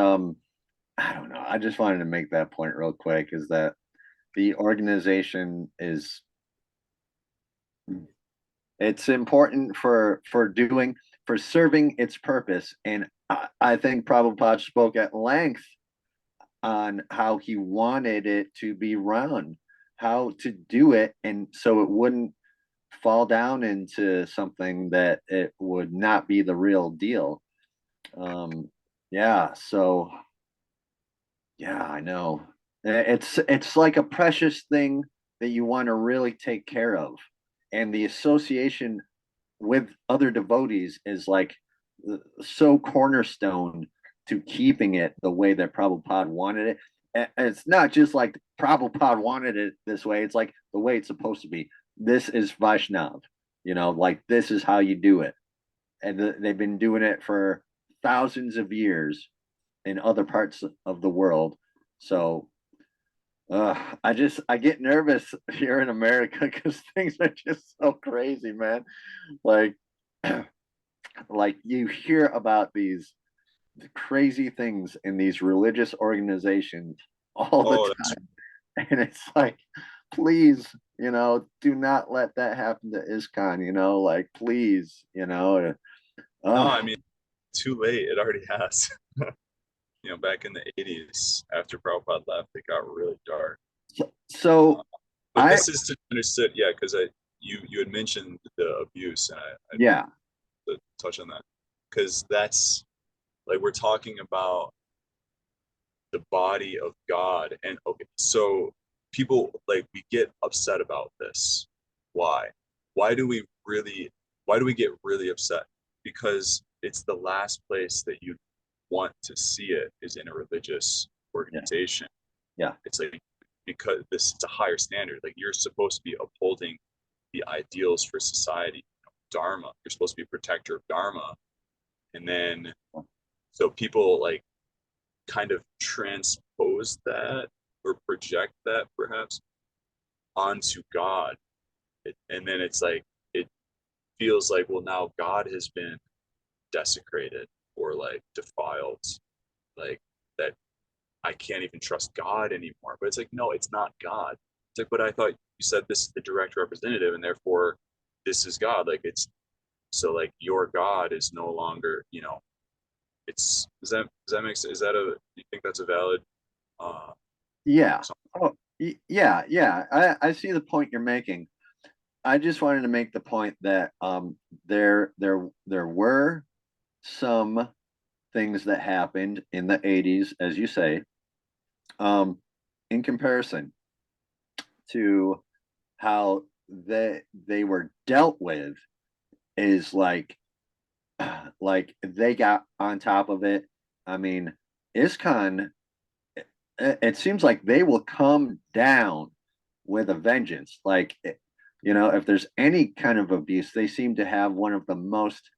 I don't know. I just wanted to make that point real quick, is that the organization it's important for doing, for serving its purpose. And I think Prabhupada spoke at length on how he wanted it to be run, how to do it, and so it wouldn't fall down into something that it would not be the real deal. Yeah, so yeah, I know. It's like a precious thing that you want to really take care of. And the association with other devotees is like so cornerstone to keeping it the way that Prabhupada wanted it. And it's not just like Prabhupada wanted it this way, it's like the way it's supposed to be. This is Vaishnav, like this is how you do it. And they've been doing it for thousands of years in other parts of the world. So I get nervous here in America because things are just so crazy, man. Like like you hear about these crazy things in these religious organizations all the time. And it's like, please, do not let that happen to ISKCON, like please, No, I mean, too late. It already has. Back in the 80s, after Prabhupada left, it got really dark. So but this is to understood, yeah, because you had mentioned the abuse, and I to touch on that, because that's like we're talking about the body of God, and okay, so people like we get upset about this. Why? Why do we get really upset? Because it's the last place that you want to see it is in a religious organization. Yeah. It's like, because it's a higher standard. Like you're supposed to be upholding the ideals for society, Dharma. You're supposed to be a protector of Dharma. And then, so people like kind of transpose that or project that perhaps onto God. And then it's like, it feels like, well, now God has been desecrated or like defiled, like that I can't even trust God anymore. But it's like, no, it's not God. It's like, but I thought you said this is the direct representative and therefore this is God. Like it's, so like your God is no longer, it's, does that make sense? You think that's a valid yeah. Oh, yeah. I see the point you're making. I just wanted to make the point that there were some things that happened in the 80s, as you say, in comparison to how they were dealt with, is like they got on top of it. I mean, ISKCON, it seems like they will come down with a vengeance. Like, if there's any kind of abuse, they seem to have one of the most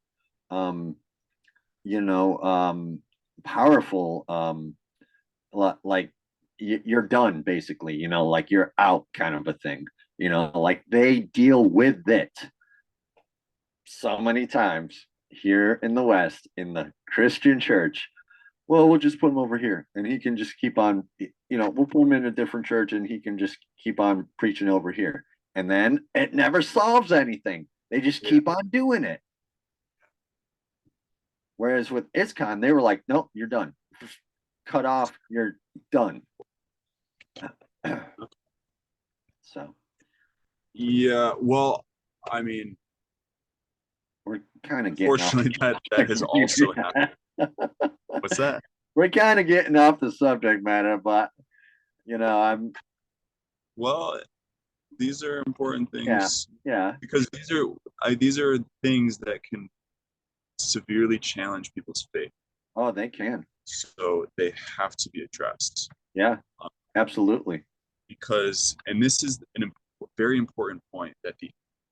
powerful, like you're done basically, like you're out kind of a thing, like they deal with it so many times here in the West, in the Christian church. Well, we'll just put him over here and he can just keep on, we'll put him in a different church and he can just keep on preaching over here. And then it never solves anything. They just keep on doing it. Whereas with ISKCON, they were like, nope, you're done. Cut off, you're done. So. Yeah, well, I mean, we're kind of getting unfortunately that has also happened. What's that? We're kind of getting off the subject matter, but well, these are important things. Yeah. Because these are things that can severely challenge people's faith. Oh, they can. So they have to be addressed. Yeah, absolutely. Because, and this is a very important point, that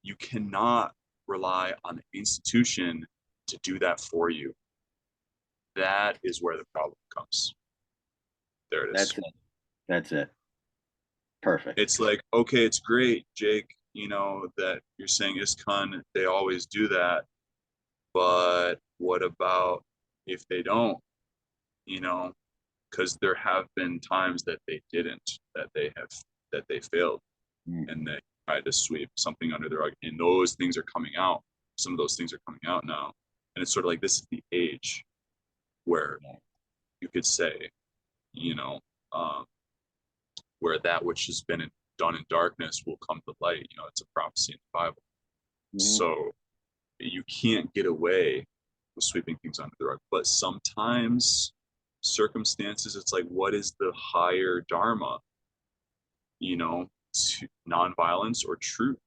you cannot rely on the institution to do that for you. That is where the problem comes. There it is. That's it. Perfect. It's like, okay, it's great, Jake, that you're saying ISKCON, they always do that. But what about if they don't? Because there have been times that they didn't, that they failed, and they tried to sweep something under the rug, and those things are coming out. Some of those things are coming out now. And it's sort of like, this is the age where you could say, you know, where that which has been done in darkness will come to light. You know, it's a prophecy in the Bible. So you can't get away with sweeping things under the rug. But sometimes circumstances, it's like, what is the higher dharma? You know, nonviolence or truth?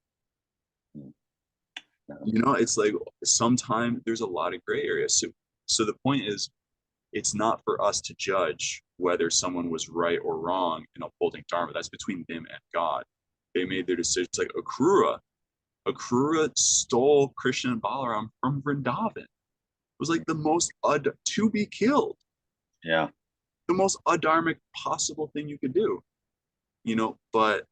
You know, it's like sometimes there's a lot of gray areas. So the point is, it's not for us to judge whether someone was right or wrong in upholding dharma. That's between them and God. They made their decisions. Like Akrura stole Krishna and Balaram from Vrindavan. It was like the most to be killed. Yeah. The most adharmic possible thing you could do. You know, but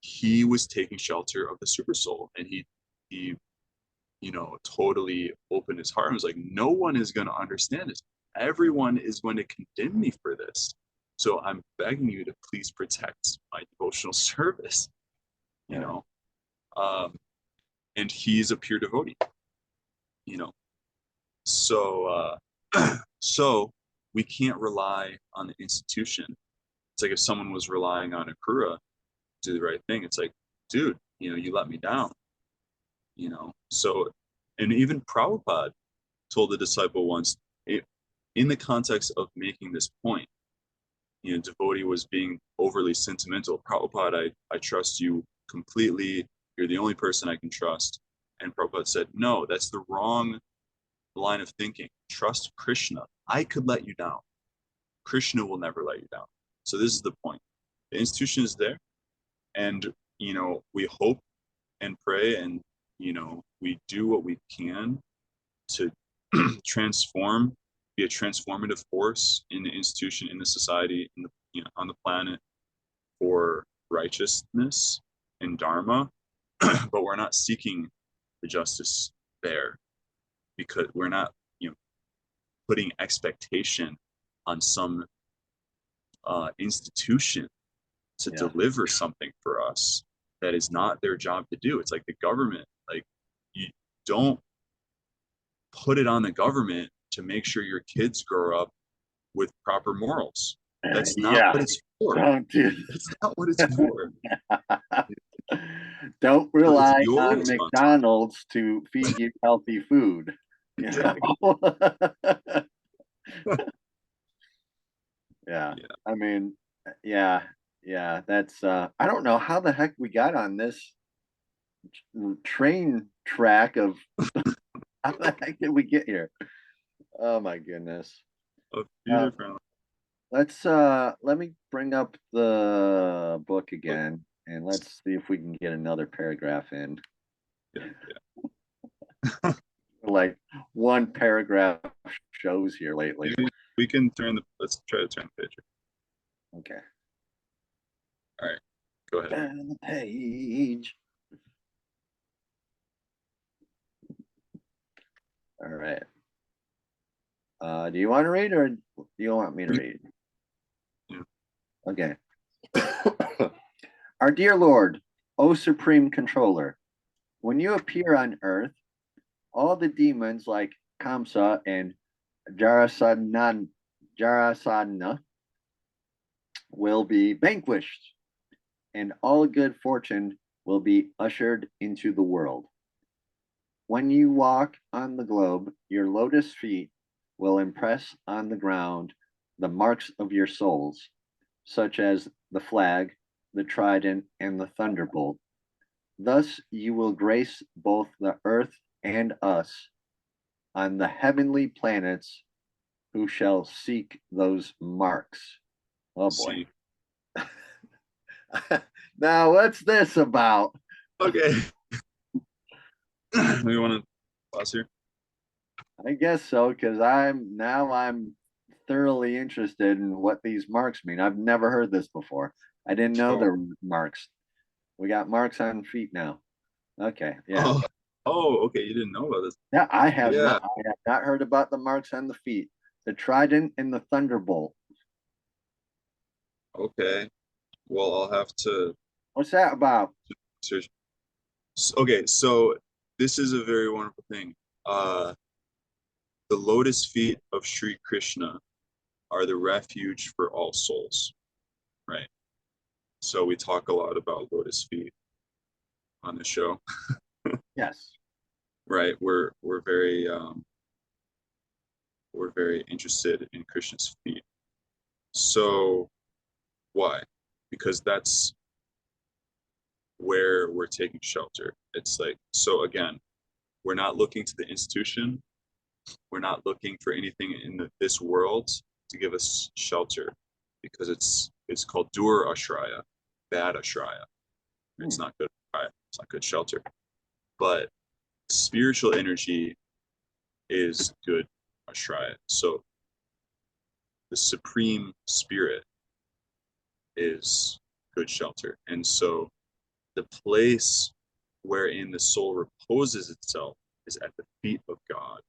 he was taking shelter of the super soul, and he you know, totally opened his heart and was like, no one is going to understand this. Everyone is going to condemn me for this. So I'm begging you to please protect my devotional service, you know. And he's a pure devotee, you know. So so we can't rely on the institution. It's like if someone was relying on Akrura to do the right thing, it's like, dude, you know, you let me down, you know. So, and even Prabhupada told the disciple once, in the context of making this point, you know, devotee was being overly sentimental. Prabhupada, I trust you completely. You're the only person I can trust. And Prabhupada said, no, that's the wrong line of thinking. Trust Krishna. I could let you down. Krishna will never let you down. So this is the point. The institution is there, and, you know, we hope and pray, and, you know, we do what we can to transform, be a transformative force in the institution, in the society, in the, you know, on the planet, for righteousness and dharma. But we're not seeking the justice there, because we're not, you know, putting expectation on some institution to deliver something for us that is not their job to do. It's like the government. Like, you don't put it on the government to make sure your kids grow up with proper morals. That's not what it's for. Don't do That's not what it's for. Don't rely on responsibility. McDonald's to feed you healthy food. You know? Yeah. I mean, yeah, that's I don't know how the heck we got on this train track of how the heck did we get here? Oh my goodness. Let me bring up the book again, and let's see if we can get another paragraph in. Like one paragraph shows here lately. We can let's try to turn the page. Okay. All right, go ahead. Turn the page. All right. Do you want to read, or do you want me to read? Yeah. Okay. Our dear Lord, O Supreme Controller, when you appear on earth, all the demons like Kamsa and Jarasadna will be vanquished, and all good fortune will be ushered into the world. When you walk on the globe, your lotus feet will impress on the ground the marks of your souls, such as the flag, the trident, and the thunderbolt. Thus you will grace both the earth and us on the heavenly planets who shall seek those marks. Oh boy. Now what's this about? Okay. We want to pause here? I guess so, because I'm thoroughly interested in what these marks mean. I've never heard this before. I didn't know there were marks. We got marks on feet now. Okay, yeah. Oh, okay. You didn't know about this. Yeah, I have not heard about the marks on the feet. The trident and the thunderbolt. Okay. Well, I'll have to. What's that about? Search. Okay, so this is a very wonderful thing. The lotus feet of Sri Krishna are the refuge for all souls, right? So we talk a lot about lotus feet on the show, Yes. right? We're very interested in Krishna's feet. So why? Because that's where we're taking shelter. It's like, so again, we're not looking to the institution. We're not looking for anything in this world to give us shelter, because it's called dur ashraya, bad ashraya. It's not good. It's not good shelter. But spiritual energy is good ashraya. So the supreme spirit is good shelter. And so the place wherein the soul reposes itself is at the feet of God,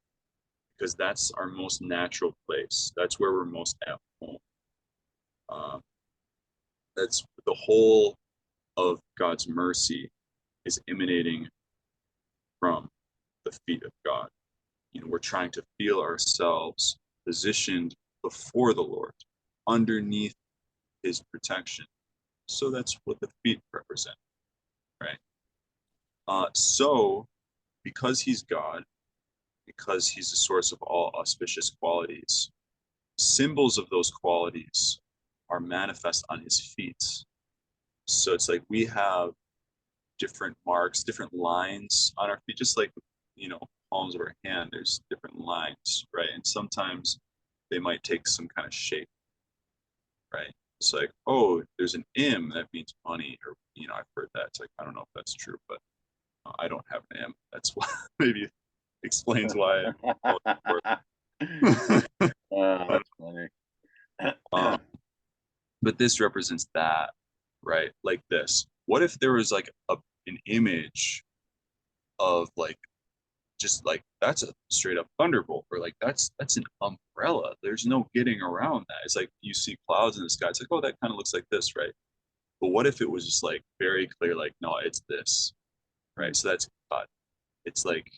because that's our most natural place. That's where we're most at home. That's the whole of God's mercy is emanating from the feet of God. You know, we're trying to feel ourselves positioned before the Lord, underneath his protection. So that's what the feet represent, right? So because he's God, because he's the source of all auspicious qualities, symbols of those qualities are manifest on his feet. So it's like we have different marks, different lines on our feet, just like, you know, palms of our hand, there's different lines, right? And sometimes they might take some kind of shape, right? It's like, oh, there's an M, that means money, or, you know, I've heard that. It's like, I don't know if that's true, but I don't have an M. That's why, maybe explains why. That's funny. But this represents that, right? Like this. What if there was like an image of like, just like, that's a straight up thunderbolt, or like that's an umbrella. There's no getting around that. It's like you see clouds in the sky. It's like, oh, that kind of looks like this, right? But what if it was just like very clear, like, no, it's this, right? So that's God. It's like,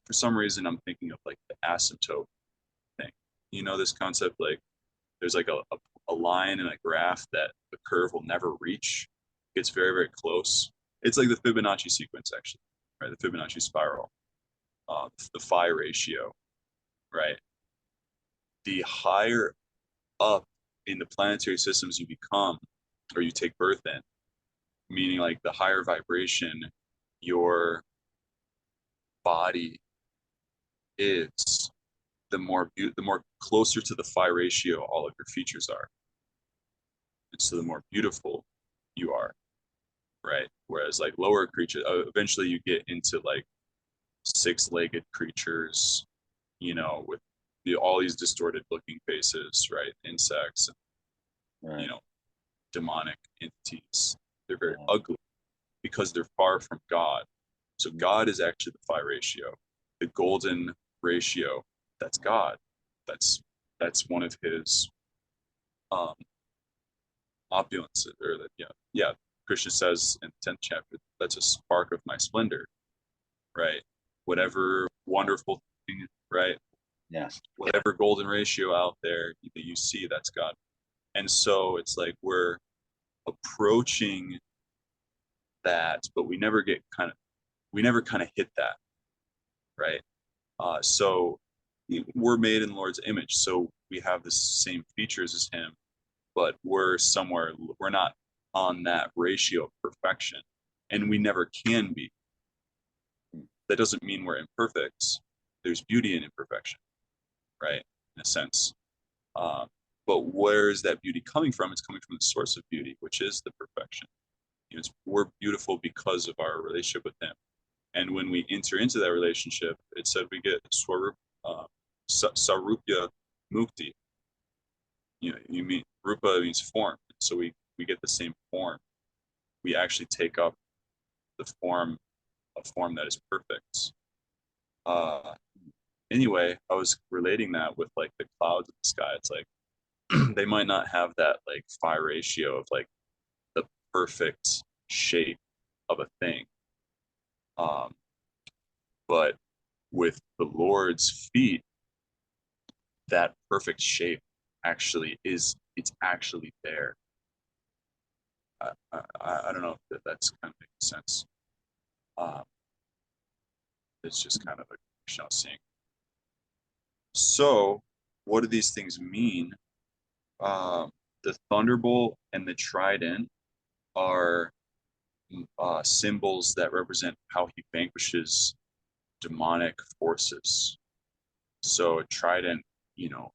for some reason, I'm thinking of like the asymptote thing. You know, this concept, like there's like a line in a graph that the curve will never reach. It gets very, very close. It's like the Fibonacci sequence, actually, right? The Fibonacci spiral, the phi ratio, right? The higher up in the planetary systems you become, or you take birth in, meaning like the higher vibration your body is, the more closer to the phi ratio all of your features are. And so the more beautiful you are, right? Whereas like lower creatures, eventually you get into like six-legged creatures, you know, with all these distorted looking faces, right? Insects, Right. you know, demonic entities. They're very ugly because they're far from God. So God is actually the phi ratio, the golden ratio. That's God. That's one of his opulence, or yeah. Krishna says in the 10th chapter, that's a spark of my splendor, right? Whatever wonderful thing, right? Yes. Whatever golden ratio out there that you see, that's God. And so it's like we're approaching that, but we never kind of hit that, right? So we're made in the Lord's image, so we have the same features as him, but we're not on that ratio of perfection, and we never can be. That doesn't mean we're imperfect. There's beauty in imperfection, right? In a sense. But where is that beauty coming from? It's coming from the source of beauty, which is the perfection. You know, we're beautiful because of our relationship with him. And when we enter into that relationship, it said we get sarupya mukti. You know, you mean rupa means form. So we get the same form. We actually take up the form, a form that is perfect. Anyway, I was relating that with like the clouds in the sky. It's like they might not have that like phi ratio of like the perfect shape of a thing. But with the Lord's feet, that perfect shape actually is, it's actually there. I don't know if that's kind of making sense. It's just kind of a Krishna seeing. So what do these things mean? The thunderbolt and the trident are symbols that represent how he vanquishes demonic forces. So a trident, you know,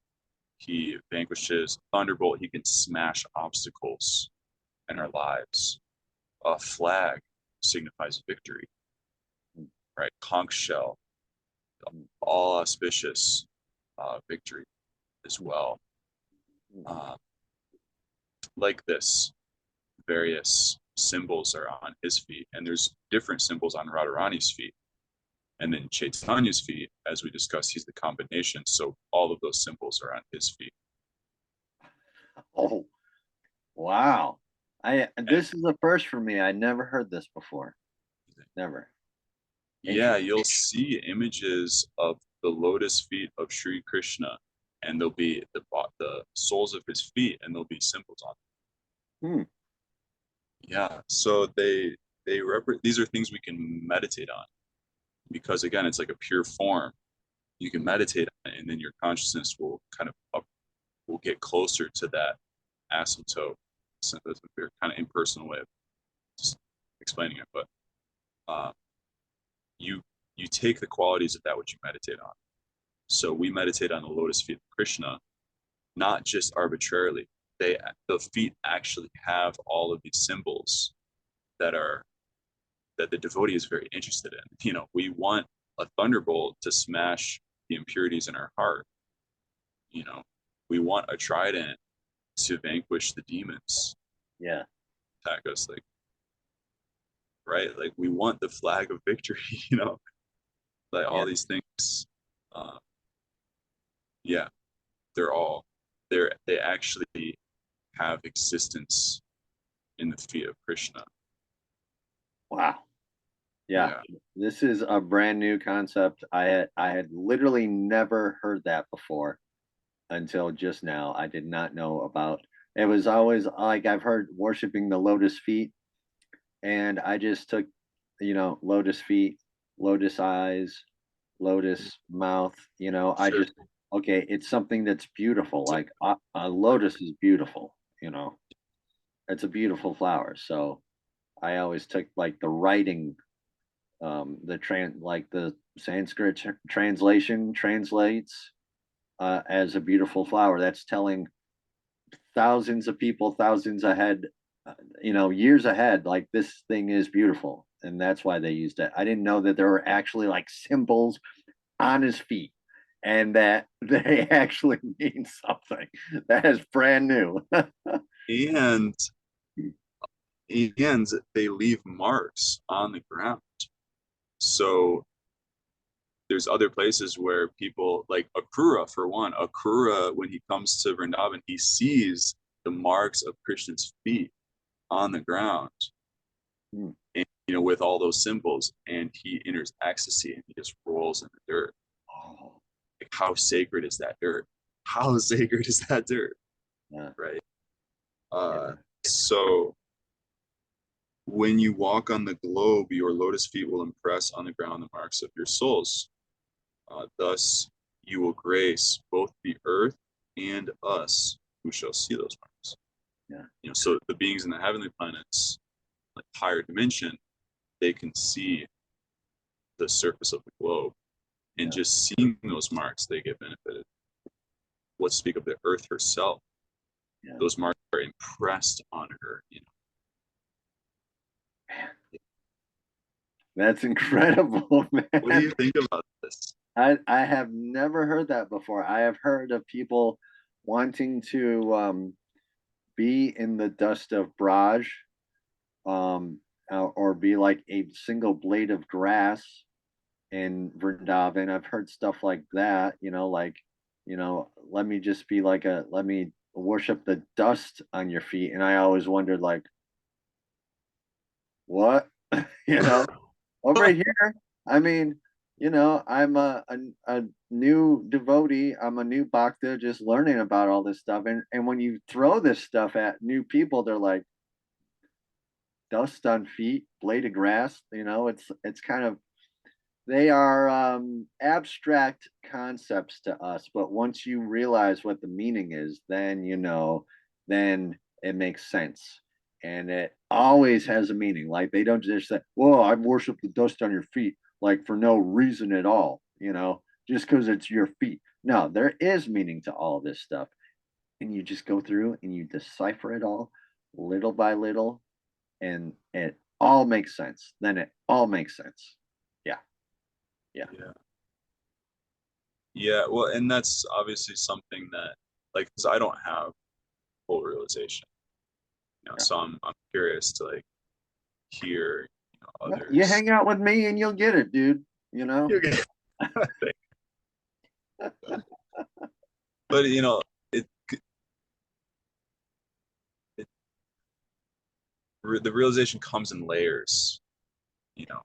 he vanquishes. Thunderbolt, he can smash obstacles in our lives. A flag signifies victory, right? Conch shell, all auspicious victory as well. Like this, various symbols are on his feet, and there's different symbols on Radharani's feet. And then Chaitanya's feet, as we discussed, he's the combination. So all of those symbols are on his feet. Oh, wow. This is a first for me. I never heard this before. Never. Yeah, you'll see images of the lotus feet of Sri Krishna, and there'll be the soles of his feet, and there'll be symbols on them. Yeah, so these are things we can meditate on, because again, it's like a pure form. You can meditate on it, and then your consciousness will kind of will get closer to that asymptote. So that's a very kind of impersonal way of just explaining it, but you take the qualities of that which you meditate on. So we meditate on the lotus feet of Krishna, not just arbitrarily. The feet actually have all of these symbols that the devotee is very interested in. You know, we want a thunderbolt to smash the impurities in our heart. You know, we want a trident to vanquish the demons. Yeah. Attack us, like, right? Like, we want the flag of victory, you know, like all these things. Yeah, they actually have existence in the feet of Krishna. Wow. Yeah. This is a brand new concept. I had literally never heard that before until just now. I did not know about. It was always like I've heard worshiping the lotus feet, and I just took, you know, lotus feet, lotus eyes, lotus mouth. You know, I just okay. It's something that's beautiful. Like a lotus is beautiful. You know, it's a beautiful flower. So I always took like the writing, like the Sanskrit translation translates as a beautiful flower. That's telling thousands of people, thousands ahead, you know, years ahead, like this thing is beautiful. And that's why they used it. I didn't know that there were actually like symbols on his feet and that they actually mean something. That is brand new. and they leave marks on the ground. So there's other places where people, like Akrura, for one, Akrura, when he comes to Vrindavan, he sees the marks of Krishna's feet on the ground, and, you know, with all those symbols, and he enters ecstasy and he just rolls in the dirt. Oh, like, how sacred is that dirt? How sacred is that dirt? Yeah. Right. So when you walk on the globe, your lotus feet will impress on the ground the marks of your souls. Thus, you will grace both the earth and us who shall see those marks. Yeah. You know, so the beings in the heavenly planets, like higher dimension, they can see the surface of the globe, and just seeing those marks, they get benefited. What speak of the earth herself? Yeah. Those marks are impressed on her. You know. Man. That's incredible, man. What do you think about this? I have never heard that before. I have heard of people wanting to be in the dust of Braj, or be like a single blade of grass in Vrindavan. I've heard stuff like that, you know, like, you know, let me just be like let me worship the dust on your feet. And I always wondered, like, what? You know, over here, I mean, you know, I'm a new devotee. I'm a new bhakta, just learning about all this stuff. And when you throw this stuff at new people, they're like, dust on feet, blade of grass. You know, it's kind of, they are abstract concepts to us, but once you realize what the meaning is, then you know, then it makes sense. And it always has a meaning. Like they don't just say, "Well, I worship the dust on your feet," like for no reason at all, you know, just because it's your feet. No, there is meaning to all this stuff. And you just go through and you decipher it all little by little, and it all makes sense. Then it all makes sense. Yeah. Yeah. Yeah. Yeah. Well, and that's obviously something that, like, because I don't have full realization, you know, Yeah. so I'm curious to like hear, you know, Well, you others. hang out with me and you'll get it, dude. You know? You're good. But you know, it, it the realization comes in layers, you know,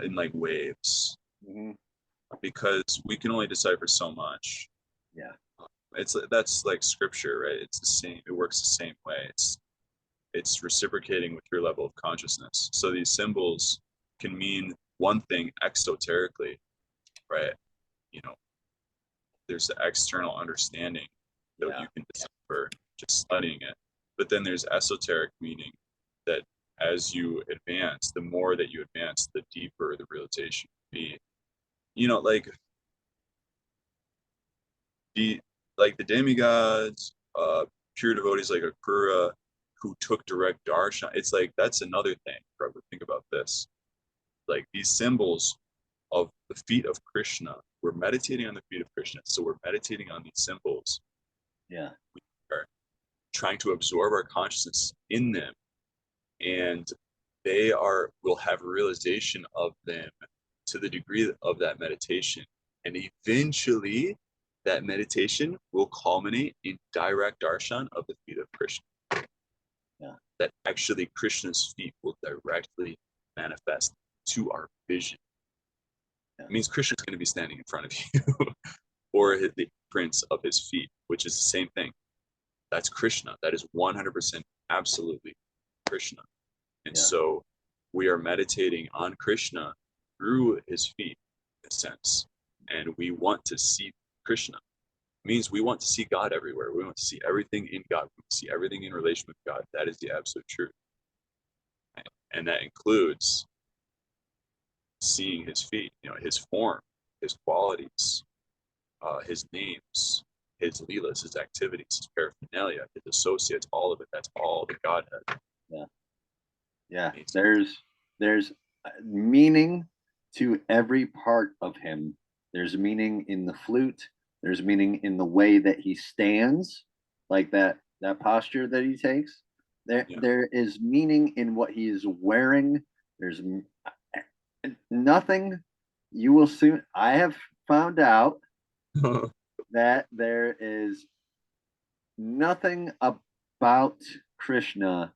in like waves, Mhm. because we can only decipher so much. Yeah. That's like scripture, right? It's the same. It works the same way. It's reciprocating with your level of consciousness. So these symbols can mean one thing exoterically, right? You know, there's the external understanding that Yeah. you can decipher just studying it. But then there's esoteric meaning that as you advance, the more that you advance, the deeper the realization will be. You know, the like the demigods, pure devotees like Akura, who took direct darshan. It's like that's another thing. Probably think about this. Like these symbols of the feet of Krishna. We're meditating on the feet of Krishna. So we're meditating on these symbols. Yeah. We are trying to absorb our consciousness in them. And they are will have a realization of them to the degree of that meditation. And eventually that meditation will culminate in direct darshan of the feet of Krishna. Yeah. That actually Krishna's feet will directly manifest to our vision. Yeah. It means Krishna's going to be standing in front of you, or the prints of his feet, which is the same thing. That's Krishna. That is 100% absolutely Krishna. And Yeah. so we are meditating on Krishna through his feet, in a sense. And we want to see Krishna. It means we want to see God everywhere. We want to see everything in God. We want to see everything in relation with God. That is the absolute truth. And that includes seeing his feet, you know, his form, his qualities, his names, his leelas, his activities, his paraphernalia, his associates, all of it. That's all the Godhead. Yeah. Yeah. Needs. There's meaning to every part of him. There's meaning in the flute. There's meaning in the way that he stands, like that posture that he takes. There is meaning in what he is wearing. There's nothing. You will soon. I have found out that there is nothing about Krishna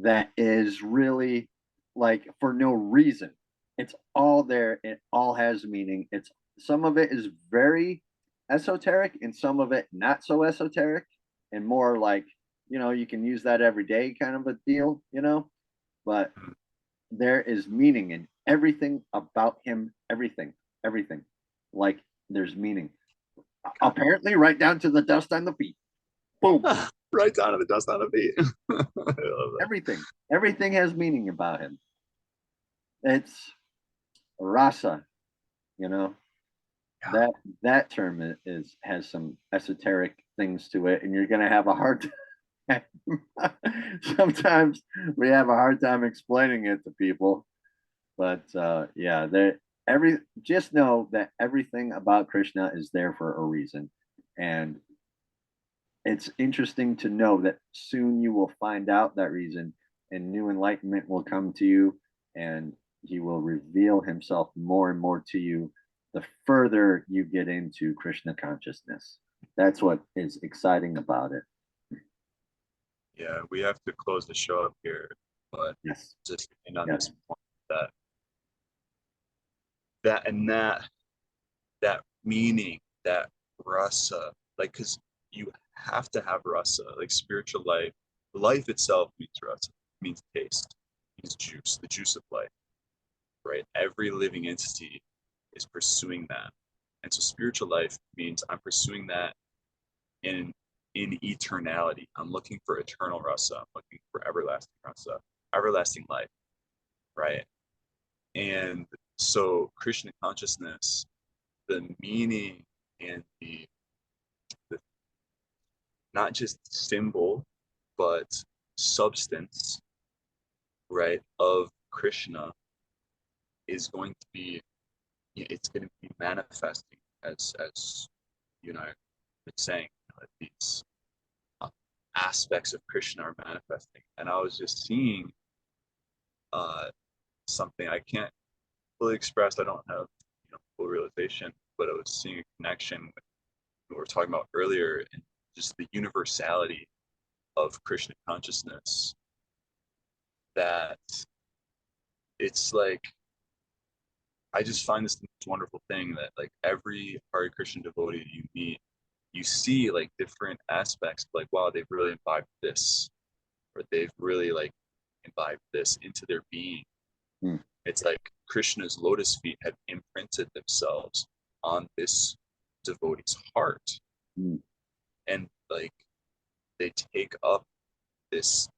that is really like for no reason. It's all there. It all has meaning. It's some of it is very esoteric and some of it not so esoteric and more like, you know, you can use that every day kind of a deal, you know, but there is meaning in everything about him, everything. Like there's meaning. Apparently, right down to the dust on the feet. Boom. Right down to the dust on the feet. I love that. Everything has meaning about him. It's rasa, you know. Yeah. That term is has some esoteric things to it, and you're gonna have a hard time. Sometimes we have a hard time explaining it to people, but yeah, just know that everything about Krishna is there for a reason, and it's interesting to know that soon you will find out that reason and new enlightenment will come to you and he will reveal himself more and more to you the further you get into Krishna consciousness. That's what is exciting about it. Yeah, we have to close the show up here, but Yes. just end on Yes. this point that that meaning, that rasa, like, because you have to have rasa, like spiritual life. Life itself means rasa, means taste, means juice, the juice of life, right? Every living entity is pursuing that. And so spiritual life means I'm pursuing that in eternality. I'm looking for eternal rasa. I'm looking for everlasting rasa, everlasting life, right? And so Krishna consciousness, the meaning and the not just symbol, but substance, right, of Krishna is going to be, it's going to be manifesting as you and I have been saying, that these aspects of Krishna are manifesting. And I was just seeing something I can't fully express. I don't have full realization, but I was seeing a connection with what we were talking about earlier, and just the universality of Krishna consciousness. That it's like, I just find this the most wonderful thing that like every Hare Krishna devotee you meet, you see like different aspects, like, wow, they've really imbibed this, or they've really like imbibed this into their being. It's like Krishna's lotus feet have imprinted themselves on this devotee's heart. And like they take up this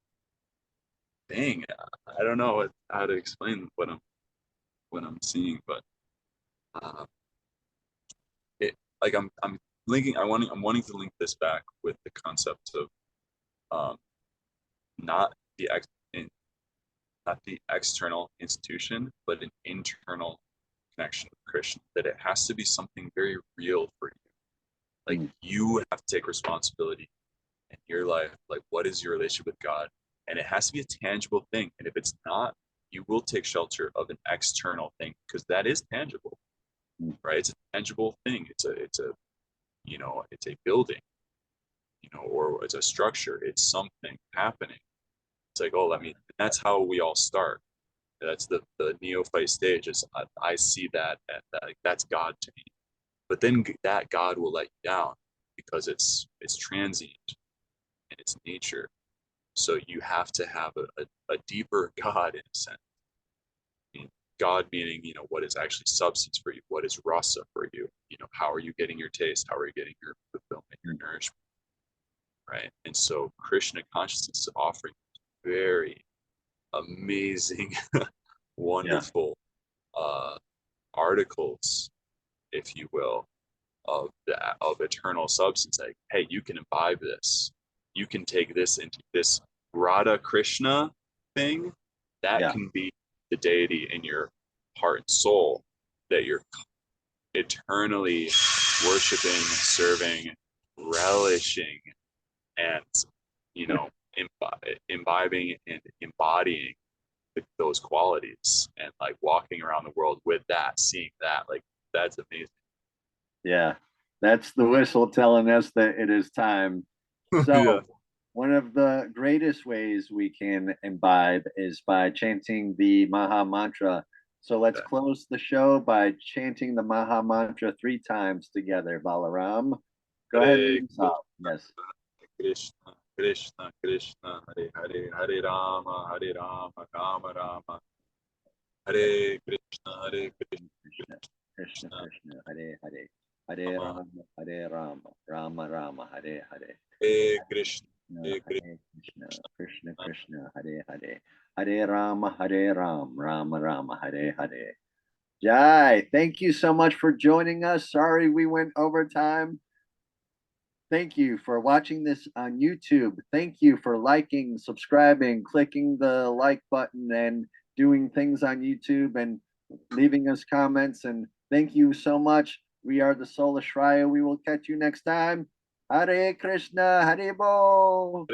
thing. I don't know how to explain what I'm seeing, but it, like, I'm linking. I'm wanting to link this back with the concept of not the external institution, but an internal connection with Krishna. That it has to be something very real for you. Like you have to take responsibility in your life. Like, what is your relationship with God? And it has to be a tangible thing. And if it's not, you will take shelter of an external thing, because that is tangible, right? It's a tangible thing. It's a it's a building, or it's a structure. It's something happening. It's like, oh, that's how we all start. That's the neophyte stage. Is I see that, and like, that's God to me. But then that God will let you down, because it's transient in its nature. So you have to have a deeper God, in a sense. God meaning, what is actually substance for you? What is rasa for you? How are you getting your taste? How are you getting your fulfillment, your nourishment? Right? And so Krishna consciousness is offering very amazing, wonderful articles, if you will, of eternal substance. Like, hey, you can imbibe this. You can take this into this Radha Krishna thing. That can be the deity in your heart and soul that you're eternally worshiping, serving, relishing, and imbibing and embodying those qualities, and like walking around the world with that, seeing that. Like, that's amazing. Yeah, that's the whistle telling us that it is time. So one of the greatest ways we can imbibe is by chanting the Maha Mantra. So let's close the show by chanting the Maha Mantra 3 times together. Balaram, go ahead and lead us off. Yes. Krishna, Krishna, Krishna, Hare Hare, Hare Rama, Rama Rama, Hare Krishna, Hare Krishna, Krishna Krishna, Hare Hare, Hare Rama, Rama Rama, Hare Hare. Hare Krishna, Hare Krishna, Krishna Krishna, Hare Hare, Hare Rama, Rama Rama, Hare Hare. Jai, thank you so much for joining us. Sorry we went over time. Thank you for watching this on YouTube. Thank you for liking, subscribing, clicking the like button, and doing things on YouTube and leaving us comments. And thank you so much. We are the Sola Shraya. We will catch you next time. Hare Krishna, Hare Bo.